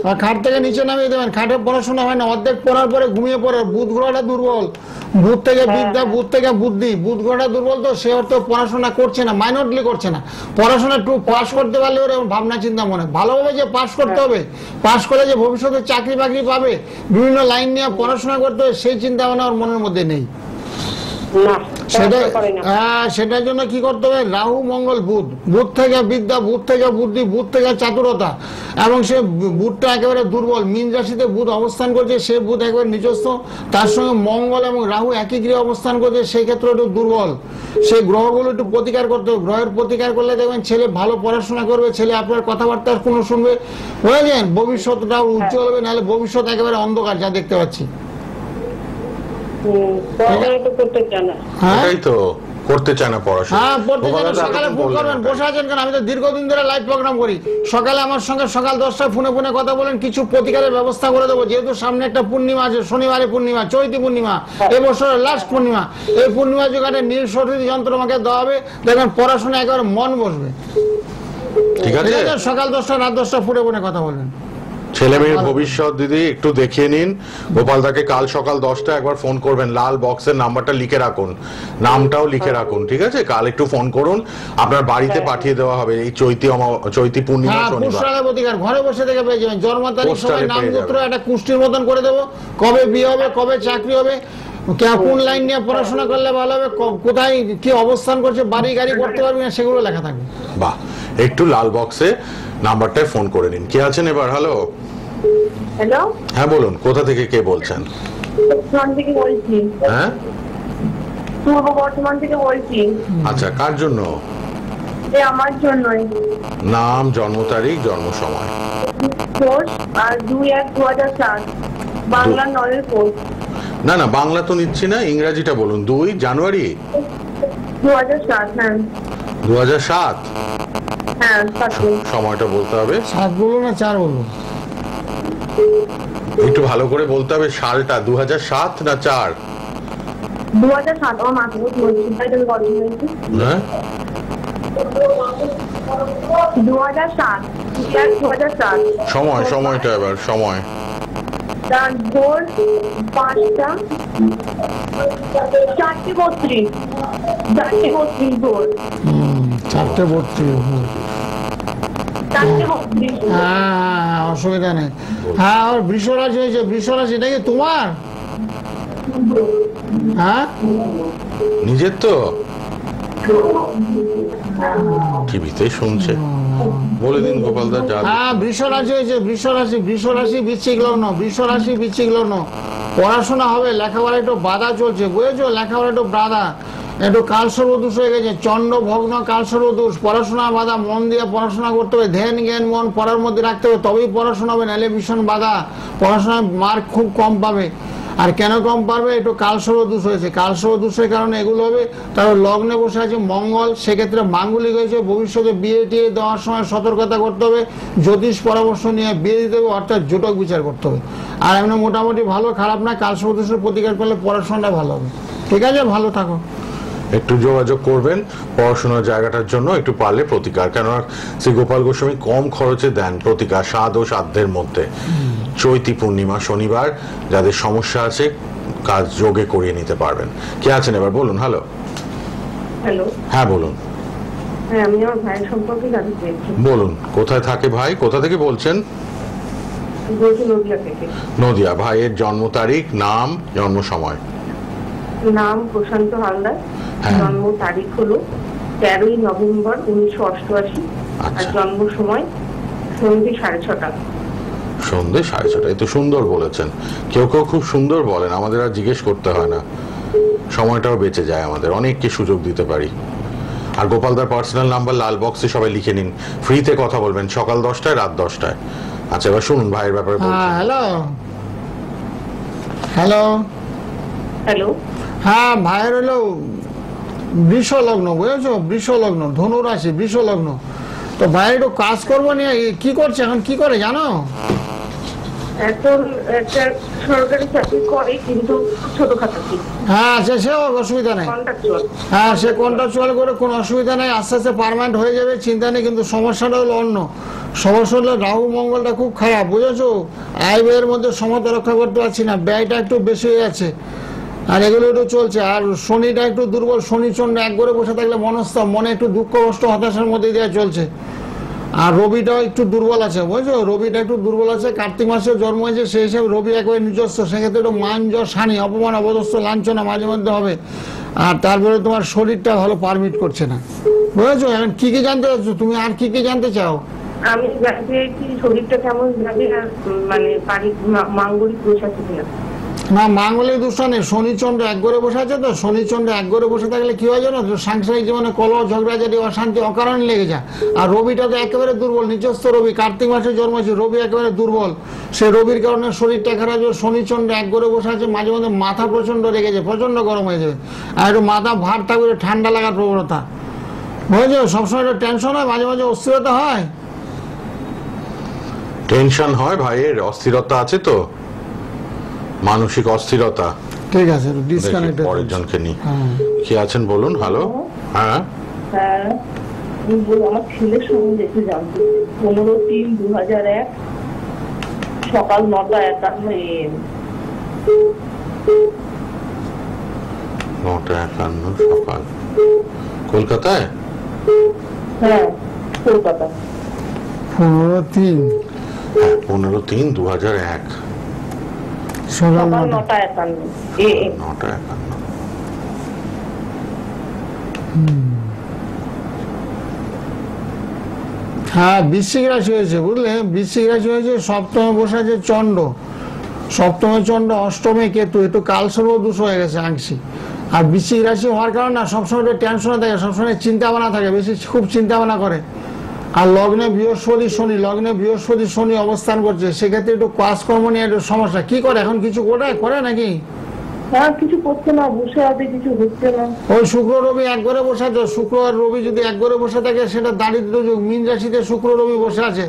আর খাট থেকে নিচে নামিয়ে দেবেন। খাটে পড়াশোনা হয় না, অর্ধেক পড়ার পরে ঘুমিয়ে পড়ে। বুধ গ্রহটা দুর্বল, বুধ থেকে বিদ্যা, বুধ থেকে বুদ্ধি, বুধ গ্রহটা দুর্বল, তো সে অর্থ পড়াশোনা করছে না, মাইনরলি করছে না। পড়াশোনা একটু পাস করতে পারলে ওর ভাবনা চিন্তা মনে ভালোভাবে যে পাস করতে হবে, পাস করে যে ভবিষ্যতে চাকরি বাকরি পাবে, বিভিন্ন লাইন নিয়ে পড়াশোনা করতে হবে, সেই চিন্তা ভাবনা ওর মনের মধ্যে নেই। না সেটার জন্য কি করতে হবে? রাহু মঙ্গল বুধ, বুধ থেকে বিদ্যা, বুধ থেকে বুদ্ধি, বুধ থেকে চাতুরতা, এবং সে বুধটা একেবারে দুর্বল। মীন রাশিতে বুধ অবস্থান করছে, সে বুধ একেবারে নিজস্ব, তার সঙ্গে মঙ্গল এবং রাহু একই গৃহে অবস্থান করছে, সেই ক্ষেত্রে একটু দুর্বল। সেই গ্রহগুলো একটু প্রতিকার করতে হবে। গ্রহের প্রতিকার করলে দেখবেন ছেলে ভালো পড়াশোনা করবে, ছেলে আপনার কথাবার্তা কোনো শুনবে, বুঝলেন? ভবিষ্যৎটা উজ্জ্বল হবে, নাহলে ভবিষ্যৎ একেবারে অন্ধকার, যা দেখতে পাচ্ছি। এটাই তো করতে চায় না পড়াশোনা। হ্যাঁ পড়তে চায় না। সকালে ফোন করবেন, বসে আছেন কেন? আমি তো দীর্ঘদিন ধরে লাইভ প্রোগ্রাম করি। সকালে আমার সঙ্গে সকাল 10টায় ফোনে কথা বলেন, কিছু প্রতিকারের ব্যবস্থা করে দেবো। যেহেতু সামনে একটা পূর্ণিমা আছে, শনিবারে পূর্ণিমা, চৈতি পূর্ণিমা, এবছরের লাস্ট পূর্ণিমা। এই পূর্ণিমা যুগে নীল সরস্বতী যন্ত্র আমাকে দেওয়া হবে, দেখবেন পড়াশোনা একেবারে মন বসবে। ঠিক আছে, সকাল 10টা রাত 10টা ফোনে কথা বলেন। ছেলে মেয়ের ভবিষ্যৎ দিদি একটু দেখিয়ে নিন। গোপাল দাকে কাল সকাল 10টা একবার ফোন করবেন, লাল বক্সের নাম্বারটা লিখে রাখুন, নামটাও লিখে রাখুন। ঠিক আছে, কাল একটু ফোন করুন, আপনার বাড়িতে পাঠিয়ে দেওয়া হবে এই চৈতি পূর্ণিমা শনিবার। ঘরে বসে থেকে পেয়ে যাবেন। জন্ম তারিখ, সময়, নাম গোত্র একটা কুষ্টির মতন করে দেবো। কবে বিয়ে হবে, কবে চাকরি হবে, কোন লাইন নিয়ে পড়াশোনা করলে ভালো হবে, কোথায় কি অবস্থান করছে, বাড়ি গাড়ি করতে পারবে না, সেগুলো লেখা থাকবে। বাহ, একটু লাল বক্সে নাম্বারটায় ফোন করে নিন। কে আছেন এবার? হ্যালো। হ্যালো, হ্যাঁ বলুন, কোথা থেকে কে বলছেন? থেকে বলছি। হ্যাঁ পূর্ব বর্ধমান থেকে বলছি। আচ্ছা, কার জন্য? আমার জন্যই। নাম, জন্ম তারিখ, জন্ম সময়। 2/1/2007 বাংলা নলের কোর্স। না না, বাংলা তো নিচ্ছি না, ইংরাজিটা বলুন। 2 জানুয়ারি 2007। হ্যাঁ 2007। হ্যাঁ সময়টা বলতে হবে। 7 বলবো না 4 বলবো? একটু ভালো করে বলতে হবে সালটা। 2007 না 4? 2007। আমার মাকে বলছি, তাই তুমি গল্প বলছি। হ্যাঁ 2007। 2007 সময়টা এবার সময়। তার ভোর 5টা 4:32 ভোর। 4:32। হ্যাঁ অসুবিধা নেই। হ্যাঁ ওর বৃষ রাশি হয়েছে। বৃষ রাশি নাকি তোমার? হ্যাঁ নিজের তো টিভিতে শুনছে, বলে দিন গোপাল দা। হ্যাঁ বৃষ রাশি হয়েছে। বৃষ রাশি বৃশ্চিক লগ্ন। বৃশ্চিক লগ্ন। পড়াশোনা হবে, লেখাপড়া একটু বাধা চলছে, বুঝেছো? লেখাপড়া একটু বাধা, একটু কালসর্বদোষ হয়ে গেছে, চন্ড ভগ্ন কালসর্বদোষ। পড়াশোনা বাধা, মন দিয়ে পড়াশোনা করতে হবে, ধ্যান জ্ঞান মন পড়ার মধ্যে রাখতে হবে, তবেই পড়াশোনা হবে, নাহলে ভীষণ বাধা। পড়াশোনায় মার্ক খুব কম পাবে। আর কেন কম পারবে, একটু কালসর্প দোষ হয়েছে, কালসর্প দোষের কারণে এগুলো হবে। তারপর লগ্নে বসে আছে মঙ্গল, সেক্ষেত্রে মাঙ্গলিক হয়েছে, ভবিষ্যতে বিয়ে টিয়ে দেওয়ার সময় সতর্কতা করতে হবে, জ্যোতিষ পরামর্শ নিয়ে বিয়ে দিতে হবে, অর্থাৎ জোটক বিচার করতে হবে। আর এমনি মোটামুটি ভালো, খারাপ না, কালসর্প দোষের প্রতিকার করলে পড়াশোনাটা ভালো হবে। ঠিক আছে, ভালো থাকো। একটু যোগাযোগ করবেন পড়াশোনার জায়গাটার জন্য, একটু পারলে প্রতিকার, কেননা শ্রী গোপাল গোস্বামী কম খরচে দেন প্রতিকার, 7 ও 7 মধ্যে। চৈতি পূর্ণিমা শনিবার যাদের সমস্যা আছে কাজ যোগে করিয়ে নিতে পারবেন। কে আছেন এবার বলুন? হ্যালো। হ্যালো, হ্যাঁ বলুন। হ্যাঁ আমি আমার ভাইয়ের সম্পর্কে জানতে চাইছি। বলুন, কোথায় থাকে ভাই, কোথা থেকে বলছেন? বলছি নদিয়া থেকে। নদিয়া। ভাইয়ের জন্ম তারিখ, নাম, জন্ম সময়। নাম প্রশান্ত হালদার, হ্যাঁ। জন্ম তারিখ হলো 13ই নভেম্বর 1988, আর আচ্ছা। জন্ম সময় সন্ধ্যে 6:30। সন্ধ্যে 6:30। এই তো সুন্দর বলেছেন। কেউ কেউ খুব সুন্দর বলেন, আমাদের আর জিজ্ঞেস করতে হয় না, সময়টাও বেঁচে যায় আমাদের, অনেককে সুযোগ দিতে পারি। আর গোপালদার পার্সোনাল নাম্বার লাল বক্সে সবাই লিখে নিন, ফ্রিতে কথা বলবেন সকাল 10টায়, রাত 10টায়। আচ্ছা, এবার শুনুন ভাইয়ের ব্যাপারে বলুন। হ্যাঁ, হ্যালো হ্যালো। হ্যালো, হ্যাঁ, ভাইয়ের হলো বৃষ লগ্ন, বুঝেছো? বৃষ লগ্ন, ধনু রাশি, বৃষ লগ্ন। তো ভাইয়ের একটু কাজ করবো নিয়ে, কি করছে এখন, কি করে জানো? এখন একটা সরকারি চাকরি করে, কিন্তু ছোটখাটো কি হ্যাঁ, সে অসুবিধা নেই। কন্ট্রাকচুয়াল। হ্যাঁ, সে কন্ট্রাকচুয়াল করে কোনো অসুবিধা নেই, আস্তে আস্তে পার্মানেন্ট হয়ে যাবে, চিন্তা নেই। কিন্তু সমস্যাটা হলো অন্য সমস্যা হলো রাহু মঙ্গলটা খুব খারাপ, বুঝেছো? আয় ব্যয়ের মধ্যে সমতা রক্ষা করতে পারছি না, ব্যয়টা একটু বেশি হয়ে যাচ্ছে, আর এগুলো একটু চলছে। আর শনিটা একটু দুর্বল, শনি চন্দ্র এক করে বসে থাকলে মনস্তাপ, মনে একটু দুঃখ কষ্ট হতাশার মধ্যে দিয়ে চলছে। আর রবিটাও একটু দুর্বল আছে, বুঝছো? রবিটা একটু দুর্বল আছে, কার্তিক মাসে জন্ম হয়েছে, সেই হিসাবে রবি একেবারে নিজস্ব, সেক্ষেত্রে একটু মান জ্বর শানি অপমান অপদস্থ লাঞ্ছনা মাঝে মধ্যে হবে। আর তারপরে তোমার শরীরটা ভালো পারমিট করছে না, বুঝেছো? এখন কি কি জানতে চাচ্ছো তুমি, আর কি কি জানতে চাও? আমি জানতে চাইছি শরীরটা কেমন যাবে, আর মানে মাঙ্গলিক দোষ আছে কিনা। না, মাঙ্গলিক দোষ নেই, শনিচন্দ্র এক করে বসে আছে। তো শনিচন্দ্র এক করে বসে থাকলে কি হয় জানো? সাংসারিক জীবনে কলহ ঝগড়াঝাটি অশান্তি অকারণে লেগে যায়। আর রবিটা তো একেবারে দুর্বল, নিজস্ব রবি, কার্তিক মাসে জন্ম হয়েছে, রবি একেবারে দুর্বল। সে রবির কারণে শরীরটা খারাপ যাবে। শনিচন্দ্র এক করে বসে আছে, মাঝে মধ্যে মাথা প্রচন্ড রেগে যায়, প্রচন্ড গরম হয়ে যাবে, আর একটু মাথা ভার থাকবে, ঠান্ডা লাগার প্রবণতা, বুঝেছো? সবসময় একটু টেনশন হয়, মাঝে মাঝে অস্থিরতা হয়। টেনশন হয় ভাইয়ের, অস্থিরতা আছে তো, মানসিক অস্থিরতা। ঠিক আছে, দেখি ডিসকানেক্ট। পরের জনকে নিই। কি আছেন বলুন? হ্যালো। হ্যাঁ, হ্যাঁ, আমার ছেলের সম্বন্ধে একটু জানতে। 15/3/2001, সকাল 9:51 AM। 9:51 সকাল, কলকাতায়? হ্যাঁ, কলকাতা। 15/3 হ্যাঁ, 15/3/2001, সকাল সকাল 9টা। 9:51 AM। 9:51। হ্যাঁ, বৃশ্চিক রাশি হয়েছে, বুঝলে? বৃশ্চিক রাশি হয়েছে, সপ্তমে বসে আছে চন্দ্র, সপ্তমে চন্দ্র, অষ্টমে কেতু, একটু কালসর্প দোষ হয়ে গেছে আংশিক। আর বৃশ্চিক রাশি হওয়ার কারণে না সবসময় একটু টেনশনে থাকে, সবসময় চিন্তা ভাবনা থাকে, বেশি খুব চিন্তা ভাবনা করে। আর লগ্নে বৃহস্পতি শনি, লগ্নে বৃহস্পতি শনি অবস্থান করছে, সেক্ষেত্রে একটু কাজকর্ম নিয়ে একটু সমস্যা। কি করে এখন, কিছু করে নাকি? হ্যাঁ, কিছু করছে না, বসে আছে, কিছু হচ্ছে না। ওই শুক্র রবি এক ঘরে বসে আছে, শুক্র আর রবি যদি এক ঘরে বসে থাকে সেটা দারিদ্র যুগ। মীন রাশিতে শুক্র রবি বসে আছে,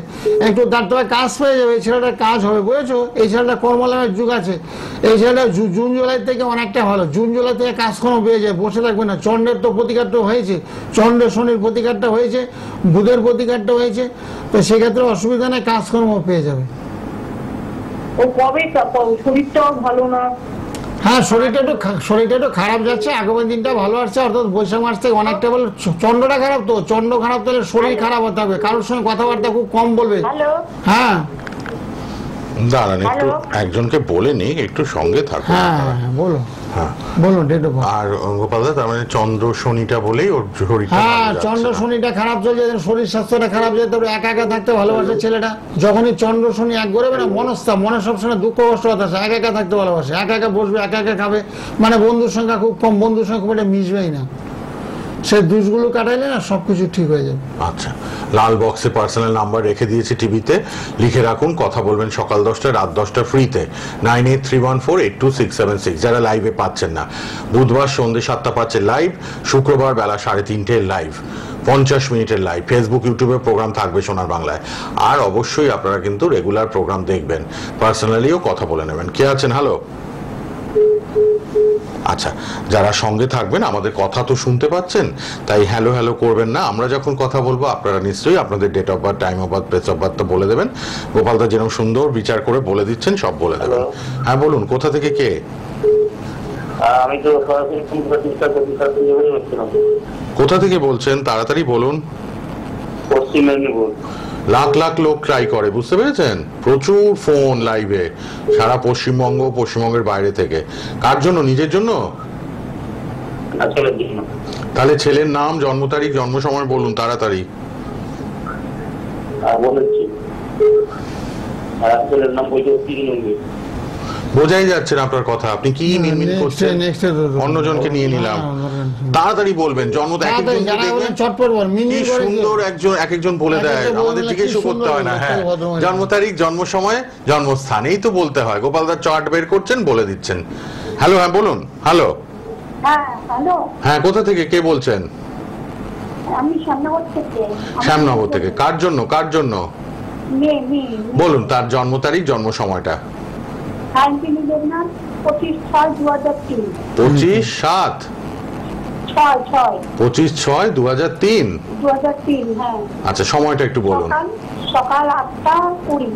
একটু তার তবে কাজ পেয়ে যাবে, এই ছেলেটার কাজ হবে, বুঝেছো? এই ছেলেটা কর্মলাভের যুগ আছে, এই ছেলেটা জুন জুলাই থেকে অনেকটা ভালো, জুন জুলাই থেকে কাজকর্ম পেয়ে যায়, বসে থাকবে না। চন্দ্রের তো প্রতিকারটা হয়েছে, চন্দ্রের শনির প্রতিকারটা হয়েছে, বুধের প্রতিকারটা হয়েছে, তো সেক্ষেত্রে অসুবিধা নেই, কাজকর্ম পেয়ে যাবে। ও কবে, শরীরটাও ভালো না। হ্যাঁ, শরীরটা একটু খারাপ যাচ্ছে, আগামী দিনটা ভালো আসছে, অর্থাৎ বৈশাখ মাস থেকে অনেকটা বলে। চন্দ্রটা খারাপ, তো চন্দ্র খারাপ, তাহলে শরীর খারাপ হতে হবে, কারোর সঙ্গে কথাবার্তা খুব কম বলবে। হ্যালো, হ্যাঁ দাঁড়ান, একটু হ্যালো? একজনকে বলে নি, একটু সঙ্গে থাকুন। হ্যাঁ হ্যাঁ, বলো হ্যাঁ, বলুন, ডেট অফ বার্থ। আর গোপালদা, তার মানে চন্দ্র শনিটা বলেই ওর শরীরটা হ্যাঁ, ভালো যাচ্ছে চন্দ্র না। শনিটা খারাপ চলছে, শরীর স্বাস্থ্যটা খারাপ যায়, তবে একা একা থাকতে ভালোবাসে ছেলেটা। যখনই চন্দ্র শনি এক করবে না, মনস্তাপ, মনে সবসময় দুঃখ কষ্ট হতাশা, একা একা থাকতে ভালোবাসে, একা একা বসবে, একা একা খাবে, মানে বন্ধুর সংখ্যা খুব কম, বন্ধুর সঙ্গে খুব একটা মিশবেই না। সেই দোষগুলো কাটাইলে না সবকিছু ঠিক হয়ে যাবে। আচ্ছা, লাল বক্সে পার্সোনাল নাম্বার রেখে দিয়েছি টিভিতে, লিখে রাখুন, কথা বলবেন সকাল 10টায় রাত 10টা ফ্রিতে 9831482676। যারা লাইভে পাচ্ছেন না, বুধবার সন্ধ্যে 7টা পাচ্ছেন লাইভ, শুক্রবার বেলা 3:30 লাইভ, 50 মিনিটের লাইভ। ফেসবুক ইউটিউবে প্রোগ্রাম থাকবে সোনার বাংলায়। আর অবশ্যই আপনারা কিন্তু রেগুলার প্রোগ্রাম দেখবেন, পার্সোনালিও কথা বলে নেবেন। কে আছেন? হ্যালো। আচ্ছা, যারা সঙ্গে থাকবেন আমাদের কথা তো শুনতে পাচ্ছেন, তাই হ্যালো হ্যালো করবেন না। আমরা যখন কথা বলবো আপনারা নিশ্চয়ই আপনাদের date of birth, time of birth, place of birth বলে দেবেন। গোপালদা যেরকম সুন্দর বিচার করে বলে দিচ্ছেন সব বলে দেবেন। হ্যাঁ বলুন, কোথা থেকে কে? আমি তো কোথা থেকে বলছেন? তাড়াতাড়ি বলুন। পশ্চিম মেদিনীপুর। লাখ লাখ লোক ট্রাই করে, বুঝতে পেরেছেন? প্রচুর ফোন লাইভে, সারা পশ্চিমবঙ্গ, পশ্চিমবঙ্গের বাইরে থেকে। কার জন্য? নিজের জন্য? তাহলে ছেলের নাম, জন্ম তারিখ, জন্ম সময় বলুন তাড়াতাড়ি। বোঝাই যাচ্ছে না আপনার কথা, আপনি কি মিনমিন করছেন? অন্যজনকে নিয়ে নিলাম, তাড়াতাড়ি বলবেন। জন্ম সুন্দর একজন এক একজন বলে দেয়, আমাদের জিজ্ঞেস করতে হয় না। হ্যাঁ, জন্ম তারিখ, জন্ম সময়, জন্মস্থানেই তো বলতে হয়। গোপালদার চার্ট বের করছেন, বলে দিচ্ছেন। হ্যালো, হ্যাঁ বলুন। হ্যালো, হ্যাঁ কোথা থেকে কে বলছেন? আমি শ্যামনগর থেকে। শ্যামনগর থেকে। কার জন্য? কার জন্য বলুন, তার জন্ম তারিখ, জন্ম সময়টা। 25/7/2003। হ্যাঁ। আচ্ছা, সময়টা একটু বলুন। সকাল 8টা 20।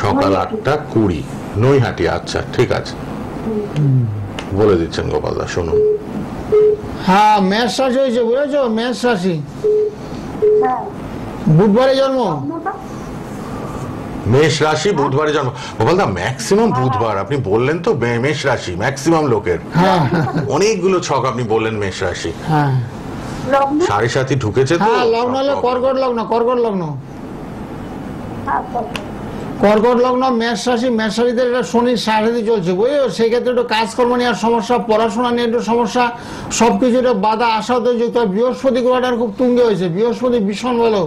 সকাল 8টা 20, নৈহাটি। আচ্ছা ঠিক আছে, বলে দিচ্ছেন গোপালদা, শুনুন। হ্যাঁ, মেষ রাশি হয়েছে, বুঝেছো? মেষ রাশি, হ্যাঁ। বুধবারে জন্ম। মেষ রাশি, বুধবারে জন্ম। গোপালদা ম্যাক্সিমাম বুধবার, আপনি বললেন তো মেষ রাশি, ম্যাক্সিমাম লোকের। অনেকগুলো ছক আপনি বললেন মেষ রাশি। হ্যাঁ, 7:30 ঢুকেছে তো। হ্যাঁ, লগ্ন হলো কর্কট লগ্ন। কর্কট লগ্ন, কর্কট লগ্ন, মেষ রাশি। মেষ রাশিতে এটা শনির 7.5 চলছে, বুঝলো? সেই ক্ষেত্রে একটু কাজকর্ম নিয়ে সমস্যা, পড়াশোনা নিয়ে একটু সমস্যা, সবকিছু একটা বাধা আশাতে যুক্ত। বৃহস্পতি গ্রহটা খুব তুঙ্গে হয়েছে, বৃহস্পতি ভীষণ ভালো।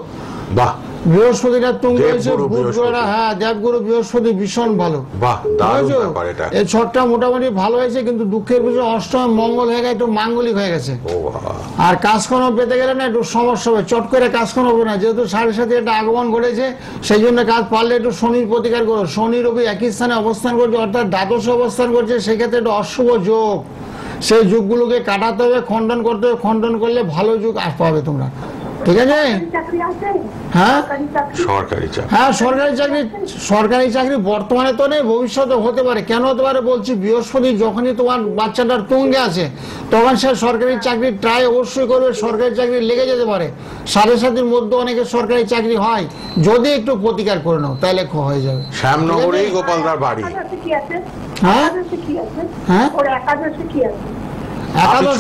বাহ, বৃহস্পতিটা তুঙ্গে হয়েছে, বুধ গ্রহটা, হ্যাঁ দেবগুরু বৃহস্পতি ভীষণ ভালো। বাহ, দারুণ ব্যাপার এটা। এই ছটটা মোটামুটি ভালো হয়েছে, কিন্তু দুঃখের বিষয় অষ্টমে মঙ্গল হয়ে গেছে, একটু মাঙ্গলিক হয়ে গেছে। আর কাজকর্ম পেতে গেলে না একটু সমস্যা হবে, চট করে কাজকর্ম হবে না, যেহেতু 7.5 একটা আগমন ঘটেছে, সেই জন্য কাজ পারলে একটু শনির প্রতিকার করো। শনি রবি একই স্থানে অবস্থান করছে, অর্থাৎ দ্বাদশে অবস্থান করছে, সেক্ষেত্রে একটু অশুভ যোগ, সেই যুগগুলোকে কাটাতে হবে, খণ্ডন করতে হবে। খণ্ডন করলে ভালো যুগ পাবে তোমরা, ঠিক আছে? হ্যাঁ, সরকারি চাকরি। হ্যাঁ, সরকারি চাকরি। সরকারি চাকরি বর্তমানে তো নেই, ভবিষ্যতে হতে পারে। কেন হতে পারে বলছি, বৃহস্পতি যখনই তোমার বাচ্চাটার তুঙ্গে আছে, তখন সে সরকারি চাকরি ট্রাই অবশ্যই করবে, সরকারি চাকরি লেগে যেতে পারে। 7.5 মধ্যে অনেকে সরকারি চাকরি হয়, যদি একটু প্রতিকার করে নাও তাহলে হয়ে যাবে। শ্যামনগরেই গোপালদার বাড়ি। হ্যাঁ, হ্যাঁ,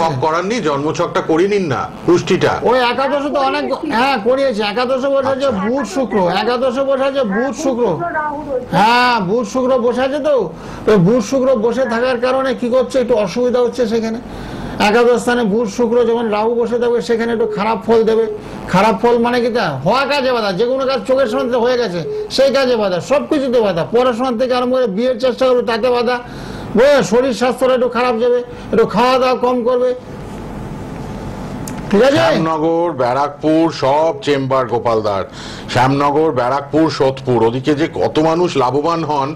ছক করাননি, জন্মছকটা করে নিন না, পুষ্টিটা। ওই একাদশে তো অনেক, হ্যাঁ করিয়েছে। একাদশে বসে আছে বুধ শুক্র, একাদশে বসে আছে বুধ শুক্র। হ্যাঁ, বুধ শুক্র বসে আছে, তো বুধ শুক্র বসে থাকার কারণে কি করছে, একটু অসুবিধা হচ্ছে সেখানে। একাদশ স্থানে বুধ শুক্র যখন রাহু বসে থাকবে, সেখানে একটু খারাপ ফল দেবে। খারাপ ফল মানে কি, তা হওয়া কাজে বাধা, যে কোনো কাজ চোখের সামনে হয়ে গেছে সেই কাজে বাধা, সবকিছুতে বাধা। পড়াশোনার থেকে আরম্ভ করে বিয়ের চেষ্টা করবে, তাতে বাধা। শরীর স্বাস্থ্যটা একটু খারাপ যাবে, একটু খাওয়া দাওয়া কম করবে, ঠিক আছে? শ্যামনগর, ব্যারাকপুর সব চেম্বার গোপালদার। শ্যামনগর, ব্যারাকপুর, সোদপুর, ওদিকে যে কত মানুষ লাভবান হন,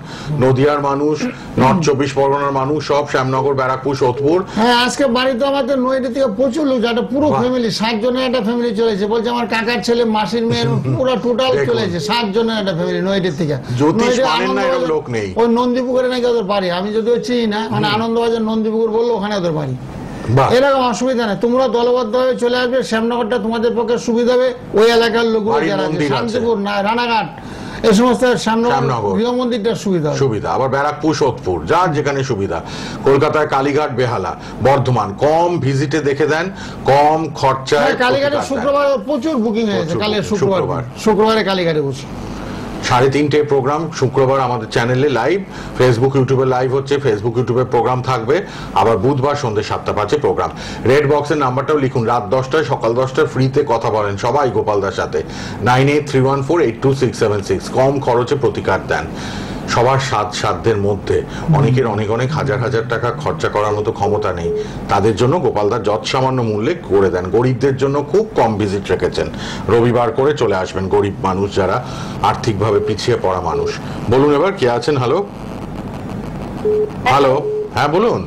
নদিয়ার মানুষ, নর্থ 24 পরগনার মানুষ, সব শ্যামনগর, ব্যারাকপুর, সোদপুর। হ্যাঁ, আজকে বাড়িতে আমাদের নয়টা থেকে প্রচুর লোক, একটা পুরো ফ্যামিলি, 7 জনের একটা ফ্যামিলি চলেছে। বলছে আমার কাকার ছেলে, মাসির মেয়ের, পুরো টোটাল চলেছে, 7 জনের একটা ফ্যামিলি নয়টার থেকে। লোক নেই, ওই নন্দীপুকুরে নাকি ওদের বাড়ি, আমি যদিও চিনি না, মানে আনন্দবাজার নন্দীপুকুর বললো, ওখানে ওদের বাড়ি। এরকম অসুবিধা নেই, তোমরা দলবদ্ধ হয়ে চলে আসবে। শ্যামনগরটা তোমাদের পক্ষে সুবিধা হবে। ওই এলাকার লোকগুলো যারা আছে, শান্তিপুর না রানাঘাট, এই সমস্ত শ্যামনগর গৃহ মন্দিরটা সুবিধা। আবার ব্যারাকপুর, সোদপুর, যার যেখানে সুবিধা। কলকাতায় কালীঘাট, বেহালা, বর্ধমান, কম ভিজিটে দেখে দেন, কম খরচায়। কালীঘাটে শুক্রবার প্রচুর বুকিং হয়েছে, কালে শুক্রবারে কালীঘাটে বসে। 3:30 প্রোগ্রাম শুক্রবার আমাদের চ্যানেলে লাইভ, ফেসবুক ইউটিউবে লাইভ হচ্ছে, ফেসবুক ইউটিউবে প্রোগ্রাম থাকবে, আবার বুধবার সন্ধ্যে 7:05 প্রোগ্রাম। রেড বক্সের নাম্বারটাও লিখুন, রাত 10টায় সকাল 10টায় ফ্রিতে কথা বলেন সবাই গোপালদার সাথে। 9831482676, কম খরচে প্রতিকার দেন। সবার সাধ্যের মধ্যে, অনেকের অনেক অনেক হাজার হাজার টাকা খরচা করার মতো ক্ষমতা নেই, তাদের জন্য গোপালদার যৎসামান্য মূল্যে করে দেন। গরিবদের জন্য খুব কম ভিজিট রেখেছেন, রবিবার করে চলে আসবেন গরিব মানুষ, যারা আর্থিকভাবে পিছিয়ে পড়া মানুষ। বলুন এবার কে আছেন? হ্যালো হ্যালো, হ্যাঁ বলুন।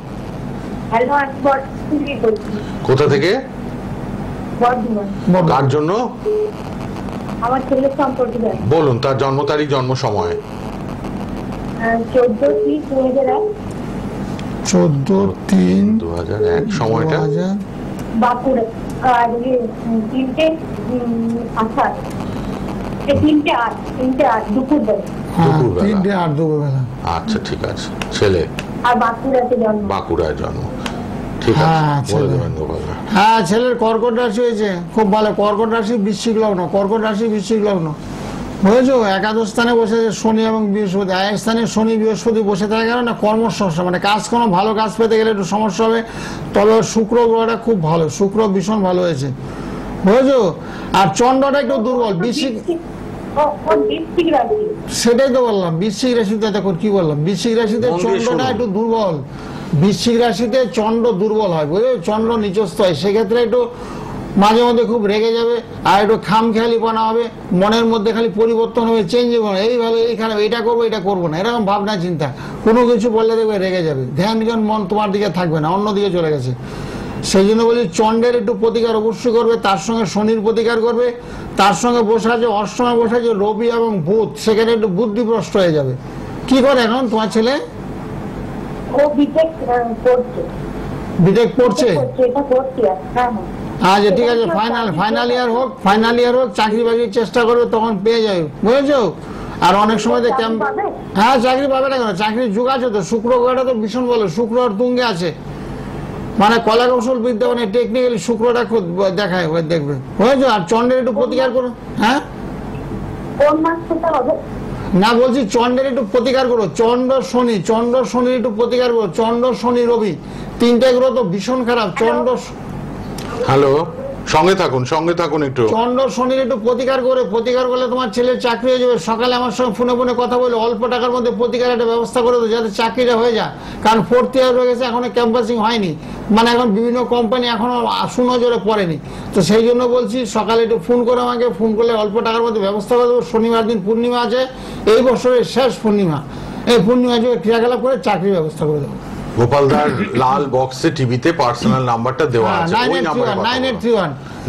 হ্যালো, আমি বর্ধমান থেকে বলছি। কোথা থেকে? বর্ধমান। কার জন্য? আমার ছেলের সম্পর্কে জানি। বলুন তার জন্ম তারিখ, জন্ম সময়। 14/3/2001। 14/3/2001, সময়টা? বাঁকুড়া। আর 3:28, 3:08 দুপুরবেলা। দুপুরবেলা। আচ্ছা ঠিক আছে। ছেলে? আর বাঁকুড়াতে জন্ম। বাঁকুড়ায় জন্ম, ঠিক আছে, বলে দেবেন গোপালদা। হ্যাঁ, ছেলের কর্কট রাশি হয়েছে, খুব ভালো। কর্কট রাশি বৃশ্চিক লগ্ন, কর্কট রাশি বৃশ্চিক লগ্ন, বুঝেছো? একাদশ স্থানে বসে শনি এবং বৃহস্পতি, এক স্থানে শনি বৃহস্পতি বসে থাকার কারণে কর্মসমস্যা, মানে কাজ কোনো ভালো কাজ পেতে গেলে একটু সমস্যা হবে। তবে শুক্র গ্রহটা খুব ভালো, শুক্র ভীষণ ভালো হয়েছে, বুঝেছো? আর চন্দ্রটা একটু দুর্বল, বৃশ্চিক। সেটাই তো বললাম, বৃশ্চিক রাশিতে দেখো কি বললাম, বৃশ্চিক রাশিতে চন্দ্রটা একটু দুর্বল, বৃশ্চিক রাশিতে চন্দ্র দুর্বল হয়, বুঝলে? চন্দ্র নিচস্থ হয়, সেক্ষেত্রে একটু মাঝে মধ্যে খুব রেগে যাবে, আর একটু খামখেয়ালিপনা হবে, মনের মধ্যে খালি পরিবর্তন হবে, চেঞ্জ হবে, এইভাবে এইখানে এটা করবো এটা করবো না, এরকম ভাবনা চিন্তা। কোনো কিছু বললে দেখবে রেগে যাবে, ধ্যান মন তোমার দিকে থাকবে না, অন্যদিকে চলে গেছে। সেই জন্য বলি চন্দ্রের একটু প্রতিকার অবশ্যই করবে, তার সঙ্গে শনির প্রতিকার করবে, তার সঙ্গে বসে আছে অষ্টমে বসে আছে রবি এবং বুধ, সেখানে একটু বুদ্ধিভ্রষ্ট হয়ে যাবে। কি করে এখন তোমার ছেলে? ও বিটেক পড়ছে। বিটেক পড়ছে? এটা পড়ছে। হ্যাঁ। আচ্ছা ঠিক আছে, ফাইনাল ইয়ার হোক, ফাইনাল ইয়ার হোক, চাকরি বাকরির চেষ্টা করবে, তখন পেয়ে যাবে, বুঝেছো? আর অনেক সময় হ্যাঁ চাকরি পাবে না কেন, চাকরির যুগ আছে তো, শুক্র গ্রহটা তো ভীষণ বলে, শুক্র আর তুঙ্গে আছে, মানে কলা কৌশল বিদ্যা, মানে টেকনিক্যালি শুক্রটা খুব দেখায়, দেখবে, বুঝেছো? আর চন্দ্রের একটু প্রতিকার করো। হ্যাঁ, কোন মাস থেকে হবে? না বলছি চন্দ্রের একটু প্রতিকার করো, চন্দ্র শনির একটু প্রতিকার করো, চন্দ্র শনি রবি তিনটে গ্রহ তো ভীষণ খারাপ। চন্দ্র, হ্যালো, সঙ্গে থাকুন একটু। চন্দ্র শনির একটু প্রতিকার করলে তোমার ছেলের চাকরি হয়ে যাবে। সকালে আমার সঙ্গে ফোনে কথা বলে অল্প টাকার মধ্যে প্রতিকার একটা ব্যবস্থা করে দেবো, যাতে চাকরিটা হয়ে যায়। কারণ 4th ইয়ার হয়ে গেছে, এখনো ক্যাম্পাসিং হয়নি, মানে এখন বিভিন্ন কোম্পানি এখনো সুনজরে পড়েনি। তো সেই জন্য বলছি সকালে একটু ফোন করে আমাকে, ফোন করলে অল্প টাকার মধ্যে ব্যবস্থা করে দেবো। শনিবার দিন পূর্ণিমা আছে, এই বছরের শেষ পূর্ণিমা, এই পূর্ণিমা যুগে ক্রিয়াকলাপ করে চাকরির ব্যবস্থা করে দেবো। গোপালদার লাল বক্সে টিভিতে পার্সোনাল নাম্বারটা দেওয়া আছে, ওই নাম্বারে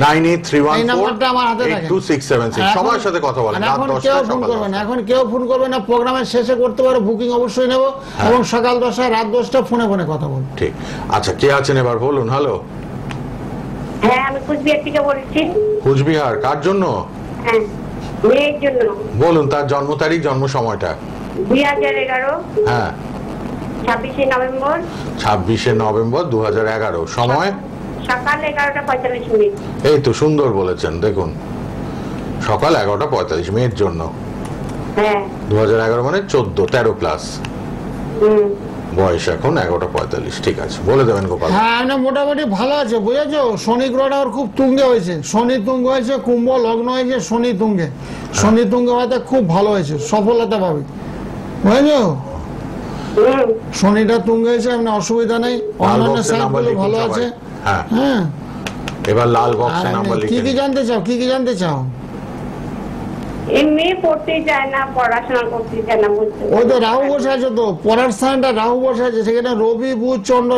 9831482676, সবার সাথে কথা বলেন। এখন কেউ ফোন করবে না, প্রোগ্রামের শেষে করতে পারো, বুকিং অবশ্যই নেব, এবং সকাল 10টায় রাত 10টায় ফোনে কথা বলবো। ঠিক আচ্ছা, কে আছেন এবার বলুন। হ্যালো। হ্যাঁ, আমি কুচবিহার থেকে বলছি। কুচবিহার, কার জন্য? হ্যাঁ, মেয়ের জন্য। বলুন তার জন্ম তারিখ, জন্ম সময়টা। 2011। হ্যাঁ, 26শে নভেম্বর। 26শে নভেম্বর 2011, সময় সকাল 11:45। এই তো সুন্দর বলেছেন, দেখুন সকাল 11:45, মেয়ের জন্য। হ্যাঁ, 2011 মানে 13 প্লাস বয়স, এখন 11:45, ঠিক আছে, বলে দেবেন গোপাল। হ্যাঁ, মোটামুটি ভালো আছে, বুঝেছো? শনি গ্রহটা ওর খুব তুঙ্গে হয়েছে, শনি তুঙ্গ হয়েছে, কুম্ভ লগ্ন হয়েছে, শনি তুঙ্গে হওয়াতে খুব ভালো হয়েছে, সফলতা পাবে, বুঝেছো? শনিটা তুঙ্গে হয়েছে, মানে অসুবিধা নেই, অন্যান্য সাইডগুলো ভালো আছে। হ্যাঁ, এবার লাল বক্সের নাম্বার লিখে। কি কি জানতে চাও? এমনি পড়তে চায় না, পড়াশোনা করতে চায় না, ওই তো রাহু বসে আছে, তো পড়ার স্থানটা রাহু বসে আছে, সেখানে রবি বুধ চন্দ্র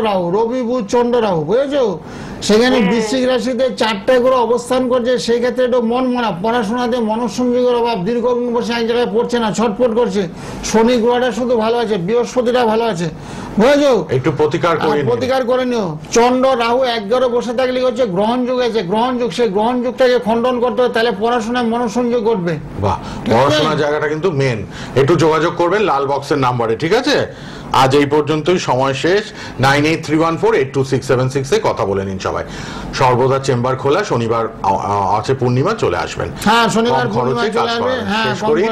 রাহু, বুঝেছো? সেখানে বৃশ্চিক রাশিতে 4টে গ্রহ অবস্থান করছে, সেই ক্ষেত্রে একটু মন মরা, পড়াশোনাতে মনোসংযোগের অভাব, দীর্ঘদিন বসে এক জায়গায় পড়ছে না, ছটফট করছে। শনি গ্রহটা শুধু ভালো আছে, বৃহস্পতিটা ভালো আছে, বুঝেছো? একটু প্রতিকার করে নিও। চন্দ্র রাহু এক ঘরে বসে থাকলে হচ্ছে গ্রহণ যুগ আছে, সেই গ্রহণ যুগটাকে খণ্ডন করতে হবে, তাহলে পড়াশোনায় মনোসংযোগ ঘটবে। বাহ, পড়াশোনার জায়গাটা কিন্তু মেন। একটু যোগাযোগ করবেন লাল বক্সের নাম্বারে, ঠিক আছে? আজ এই পর্যন্তই, সময় শেষ। 9831482676 এ কথা বলে নিন সবাই। সর্বদা চেম্বার খোলা, শনিবার আছে পূর্ণিমা, চলে আসবেন। হ্যাঁ, শনিবার কম খরচে কাজ করান। শেষ করি।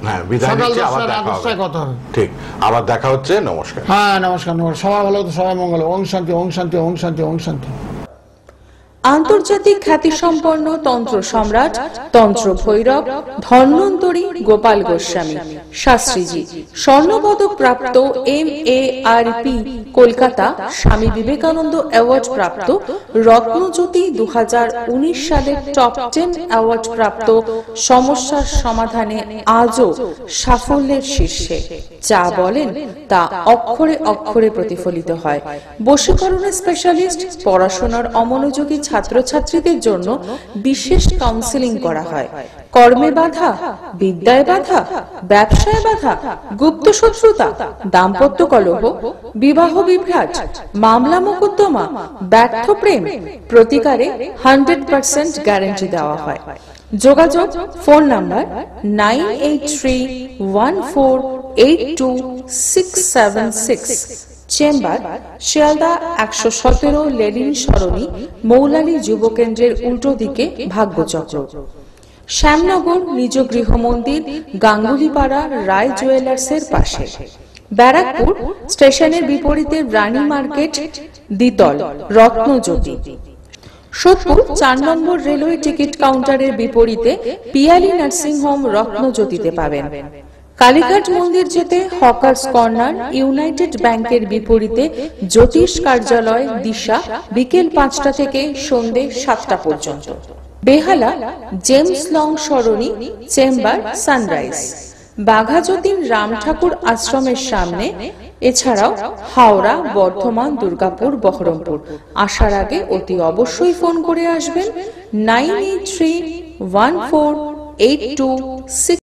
হ্যাঁ, বিদায় নিচ্ছি, আবার দেখা হবে। ঠিক, আবার দেখা হচ্ছে। নমস্কার। হ্যাঁ, নমস্কার। সবাই ভালো, সবাই মঙ্গল। ওং শান্তি, ওং শান্তি, ওং শান্তি, ওং শান্তি। আন্তর্জাতিক খ্যাতিসম্পন্ন তন্ত্র সম্রাট তন্ত্র ভৈরব ধন্বন্তরী গোপাল গোস্বামী শাস্ত্রীজি, স্বর্ণপদক প্রাপ্ত MARP কলকাতা স্বামী বিবেকানন্দ অ্যাওয়ার্ড প্রাপ্ত, রত্নজ্যোতি 2019 সালের টপ 10 অ্যাওয়ার্ড প্রাপ্ত, সমস্যার সমাধানে আজও সাফল্যের শীর্ষে। যা বলেন তা অক্ষরে অক্ষরে প্রতিফলিত হয়। বশীকরণের স্পেশালিস্ট, পড়াশোনার অমনোযোগী ছাত্রছাত্রীদের জন্য বিশেষ কাউন্সেলিং করা হয়। কর্মে বাধা, বিদ্যায় বাধা, ব্যবসায় বাধা, গুপ্ত শত্রুতা, দাম্পত্য কলহ, বিবাহ বিভ্রাট, মামলা মোকদ্দমা, ব্যর্থ প্রেম প্রতিকারে 100% গ্যারান্টি দেওয়া হয়। যোগাযোগ phone number 9831482676, chamber Sealdah 117 Lenin Sarani, Moulali যুব কেন্দ্রের উল্টো দিকে, ভাগ্যচক্র। শ্যামনগর নিজ গৃহ মন্দির, গাঙ্গুলিপাড়া রায় জুয়েলার্সের পাশে। ব্যারাকপুর স্টেশনের বিপরীতে রানী মার্কেট, দ্বিতল, রত্নজ্যোতি। সোদপুর 4 নম্বর রেলওয়ে টিকিট কাউন্টারের বিপরীতে পিয়ালি নার্সিং হোম, রত্নজ্যোতিতে পাবেন। কালীঘাট মন্দির যেতে হকার্স কর্নার, ইউনাইটেড ব্যাংকের বিপরীতে জ্যোতিষ কার্যালয়, দিশা, বিকেল 5টা থেকে সন্ধ্যে 7টা পর্যন্ত। বেহালা জেমস লং সরণি, চেম্বার সানরাইজ। বাঘাযতীন রাম ঠাকুর আশ্রমের সামনে। এছাড়াও হাওড়া, বর্ধমান, দুর্গাপুর, বহরমপুর। আসার আগে অতি অবশ্যই ফোন করে আসবেন 98314826